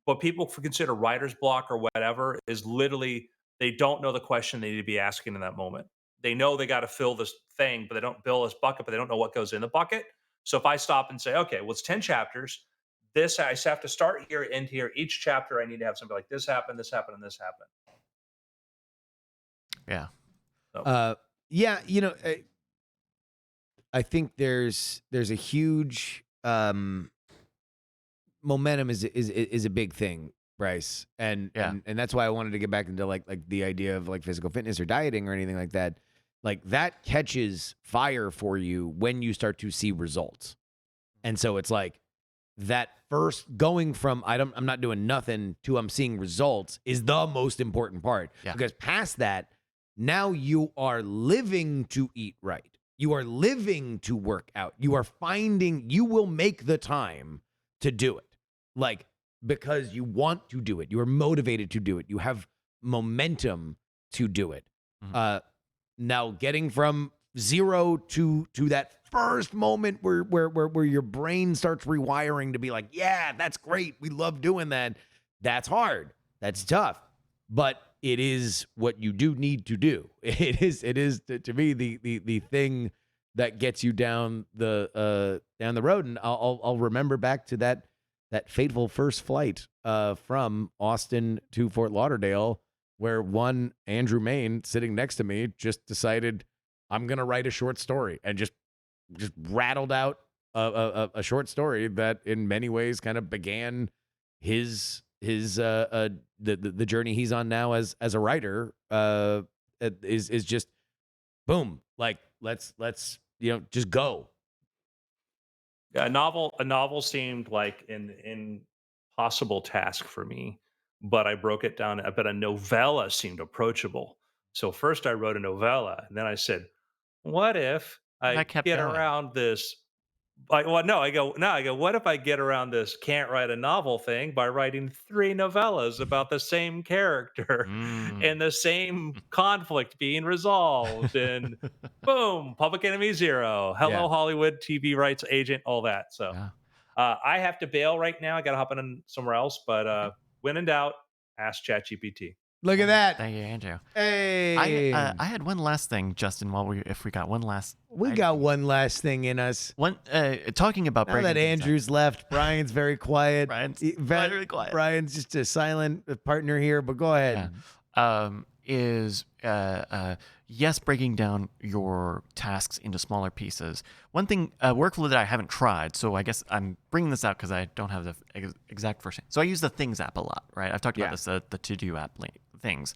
what people consider writer's block or whatever is literally they don't know the question they need to be asking in that moment. They know they got to fill this thing, but they don't fill this bucket, but they don't know what goes in the bucket. So if I stop and say, okay, well, it's 10 chapters. This, I have to start here, end here. Each chapter, I need to have something like this happen, and this happen. Yeah. So, Yeah, I think there's a huge momentum is a big thing, Bryce, and that's why I wanted to get back into like the idea of like physical fitness or dieting or anything like that. Like that catches fire for you when you start to see results, and so it's like that first going from I'm not doing nothing to I'm seeing results is the most important part, because past that, now you are living to eat right. You are living to work out. You will make the time to do it. Like, because you want to do it. You are motivated to do it. You have momentum to do it. Mhm. Now getting from zero to that first moment where your brain starts rewiring to be like, yeah, that's great. We love doing that. That's hard. That's tough. But it is what you do need to do. It is to me the thing that gets you down the road. And I'll remember back to that fateful first flight from Austin to Fort Lauderdale, where one Andrew Main sitting next to me just decided I'm gonna write a short story and just rattled out a short story that in many ways kind of began his the journey he's on now as a writer is just boom, like let's just go. yeah, a novel seemed like an impossible task for me, but I broke it down. But a novella seemed approachable. So first I wrote a novella, and then I said, what if And I I kept get going. around this? Well, no, I go, what if I get around this can't write a novel thing by writing 3 novellas about the same character Mm. and the same conflict being resolved, and boom, Public Enemy Zero, Yeah. hello Hollywood, TV rights agent, all that. So Yeah. I have to bail right now. I got to hop in somewhere else, but when in doubt, ask ChatGPT. Look at that. Thank you, Andrew. Hey, I had one last thing, Justin. If we got one last, we got one last thing in us. one talking about Now breaking that things down. Andrew's left, Brian's very quiet. Brian's really quiet. Brian's just a silent partner here, but go ahead. Is yes, breaking down your tasks into smaller pieces. One thing, workflow that I haven't tried, so I guess I'm bringing this out because I don't have the exact first name. So I use the Things app a lot, right? I've talked about this, the To-Do app, Things.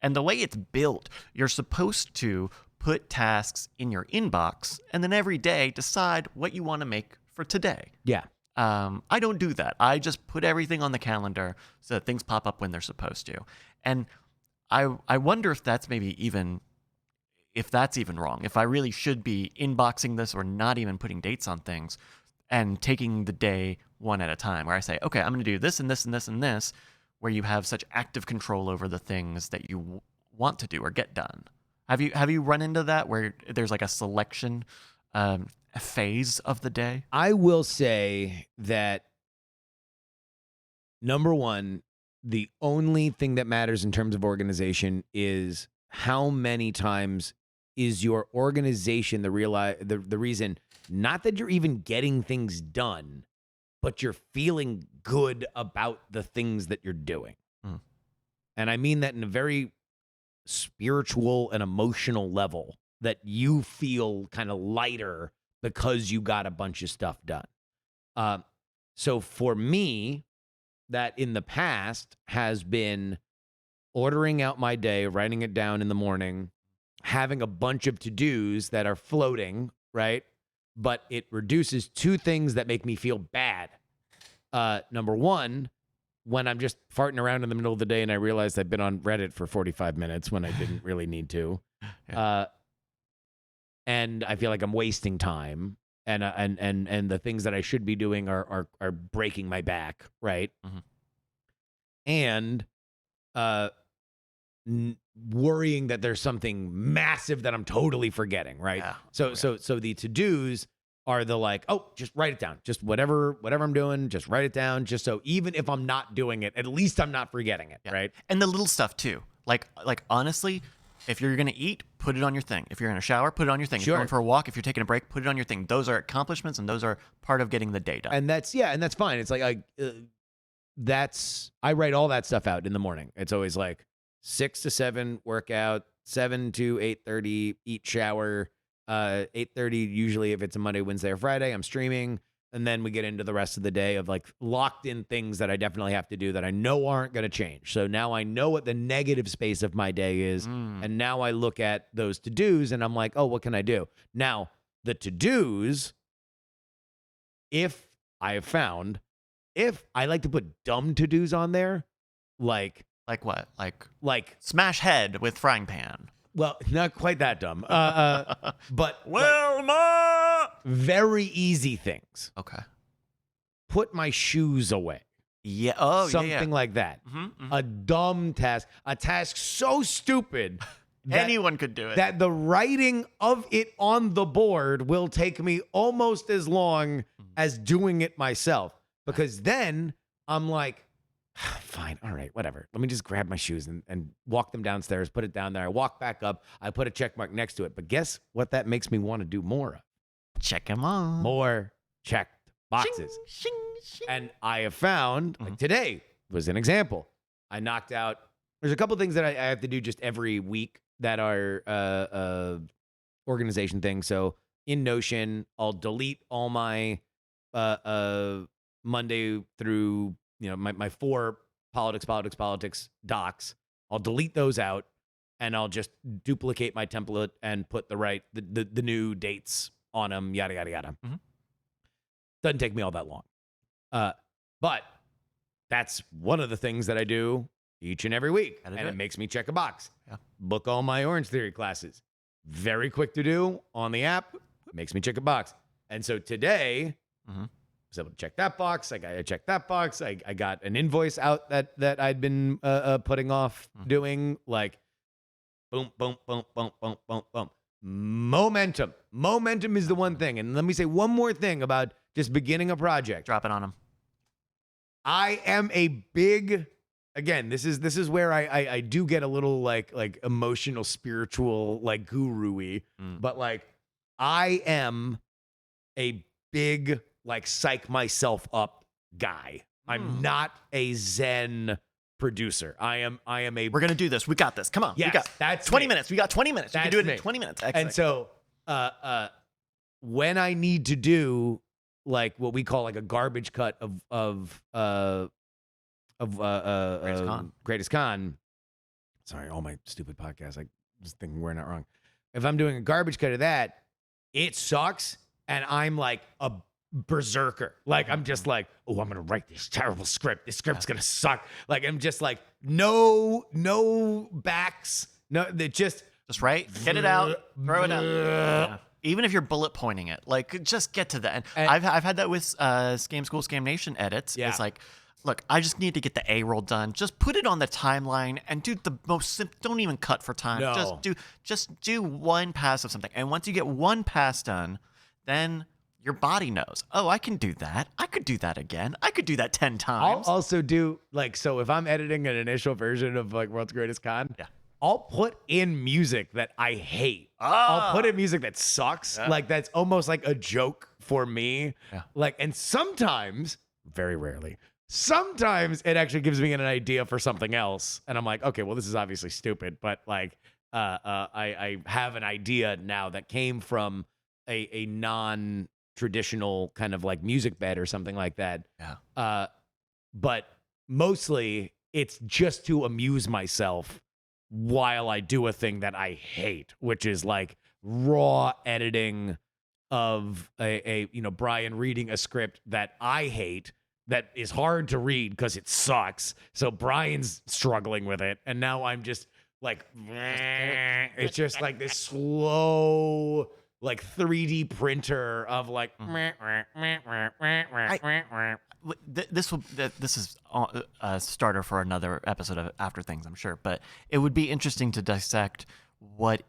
And the way it's built, you're supposed to put tasks in your inbox and then every day decide what you want to make for today. Yeah. I don't do that. I just put everything on the calendar so that things pop up when they're supposed to. And I wonder if that's even wrong. If I really should be inboxing this or not even putting dates on things and taking the day one at a time, where I say, okay, I'm going to do this and this and this and this, where you have such active control over the things that you want to do or get done. Have you run into that where there's like a selection phase of the day? I will say that number one, the only thing that matters in terms of organization is how many times is your organization the reason, not that you're even getting things done, but you're feeling good about the things that you're doing. Mm. And I mean that in a very spiritual and emotional level, that you feel kind of lighter because you got a bunch of stuff done. So for me, that in the past has been ordering out my day, writing it down in the morning, having a bunch of to-dos that are floating, right? But it reduces two things that make me feel bad. Number one, when I'm just farting around in the middle of the day and I realize I've been on Reddit for 45 minutes when I didn't really need to. Yeah. And I feel like I'm wasting time. And the things that I should be doing are breaking my back, right? Mhm. And worrying that there's something massive that I'm totally forgetting, right? Yeah. So the to-dos are the like, oh, just write it down. Just whatever I'm doing, just write it down. Just so even if I'm not doing it, at least I'm not forgetting it, Yeah. right? And the little stuff too. Like honestly, if you're gonna eat, put it on your thing. If you're gonna shower, put it on your thing. If Sure. you're going for a walk, if you're taking a break, put it on your thing. Those are accomplishments, and those are part of getting the day done. And that's fine. It's like I write all that stuff out in the morning. It's always like 6 to 7 workout, 7 to 8:30 eat, shower, 8:30 usually if it's a Monday, Wednesday, or Friday, I'm streaming, and then we get into the rest of the day of like locked in things that I definitely have to do that I know aren't going to change. So now I know what the negative space of my day is, and now I look at those to-dos and I'm like, oh, what can I do? Now, the to-dos, if I have found, if I like to put dumb to-dos on there, like Like what? Like smash head with frying pan. well, not quite that dumb, but like, Ma. very easy things. Okay. Put my shoes away. Yeah. Oh, Something yeah. like that. Mm-hmm. A dumb task, a task so stupid that, Anyone could do it. that the writing of it on the board will take me almost as long as doing it myself. Because then I'm like, fine, all right, whatever. Let me just grab my shoes and walk them downstairs, put it down there. I walk back up. I put a check mark next to it. But guess what that makes me want to do more of? Check them on. More checked boxes. Shing, shing. And I have found, like today was an example. I knocked out, there's a couple things that I have to do just every week that are organization things. So in Notion, I'll delete all my Monday through, my 4 politics docs. I'll delete those out and I'll just duplicate my template and put the new dates on them, yada, yada, yada. Mhm. Doesn't take me all that long. But that's one of the things that I do each and every week. Gotta And do it it. makes me check a box. Yeah. Book all my Orange Theory classes. Very quick to do on the app. Makes me check a box. And so today, Mhm. I was able to check that box. I checked that box. I got an invoice out that I'd been putting off doing. Like, boom, boom, boom, boom, boom, boom, boom. Momentum. Momentum is the one thing. And let me say one more thing about just beginning a project. Drop it on them. I am a big, again, this is where I do get a little like emotional, spiritual, like guru-y, but like I am a big like psych myself up guy. I'm not a Zen producer. I am a We're gonna do this. We got this. Come on. Yes, we got that's 20 me. minutes. We got 20 minutes. You can That's do it me. in 20 minutes. And Excellent. so when I need to do like what we call like a garbage cut of Greatest Con. Sorry, all my stupid podcasts. I was thinking we're not wrong. If I'm doing a garbage cut of that, it sucks, and I'm like a berserker. Like I'm just like, oh, I'm gonna write this terrible script. This script's gonna suck. Like I'm just like, no backs. No, they just Just get it out, throw it out. Yeah. Even if you're bullet pointing it, like just get to the end. And- I've had that with Scam School, Scam Nation edits. Yeah. It's like, look, I just need to get the A roll done. Just put it on the timeline and do the most simple. Don't even cut for time. No. Just do one pass of something. And once you get one pass done, then your body knows. Oh, I can do that. I could do that again. I could do that 10 I'll times. also do like, so if I'm editing an initial version of like World's Greatest Con, Yeah. I'll put in music that I hate. I'll put in music that sucks. Like that's almost like a joke for me. Yeah. Like, and sometimes, very rarely, sometimes it actually gives me an idea for something else. And I'm like, okay, well, this is obviously stupid, but like, I have an idea now that came from a non-traditional kind of like music bed or something like that. Yeah. But mostly it's just to amuse myself while I do a thing that I hate, which is like raw editing of a Brian reading a script that I hate that is hard to read because it sucks. So Brian's struggling with it, and now I'm just like, it's just like this slow, like 3D printer of like. This is a starter for another episode of After Things, I'm sure, but it would be interesting to dissect what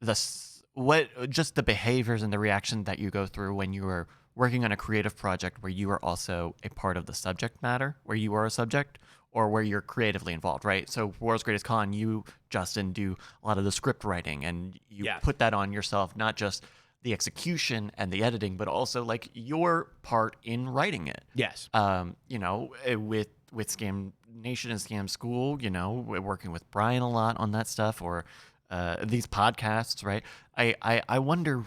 just the behaviors and the reaction that you go through when you are working on a creative project where you are also a part of the subject matter, where you are a subject, or where you're creatively involved, right? So World's Greatest Con, you, Justin, do a lot of the script writing, and you put that on yourself, not just the execution and the editing, but also like your part in writing it. Yes. With Scam Nation and Scam School, we're working with Brian a lot on that stuff, or these podcasts, right? I wonder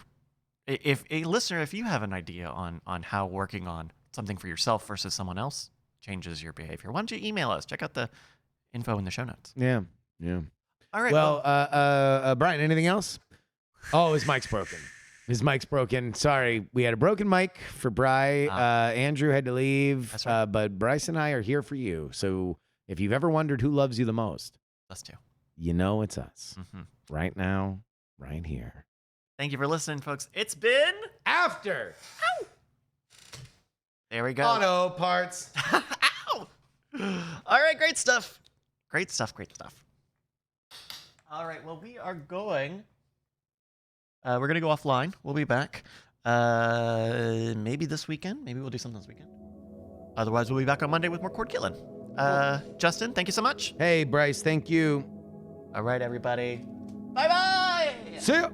if a listener, if you have an idea on how working on something for yourself versus someone else changes your behavior, why don't you email us? Check out the info in the show notes. Yeah. All right. Well, Brian, anything else? Oh, his mic's broken. His mic's broken. Sorry, we had a broken mic for Bri. Andrew had to leave, That's right. but Bryce and I are here for you. So if you've ever wondered who loves you the most, Us too. you know it's us. Mm-hmm. Right now, right here. Thank you for listening, folks. It's been After there we go. Auto Parts. Ow! All right, great stuff. Great stuff. All right, well, we are going. We're going to go offline. We'll be back. Maybe this weekend. Maybe we'll do something this weekend. Otherwise, we'll be back on Monday with more Cord Killing. Justin, thank you so much. Hey, Bryce, thank you. All right, everybody. Bye-bye. See ya.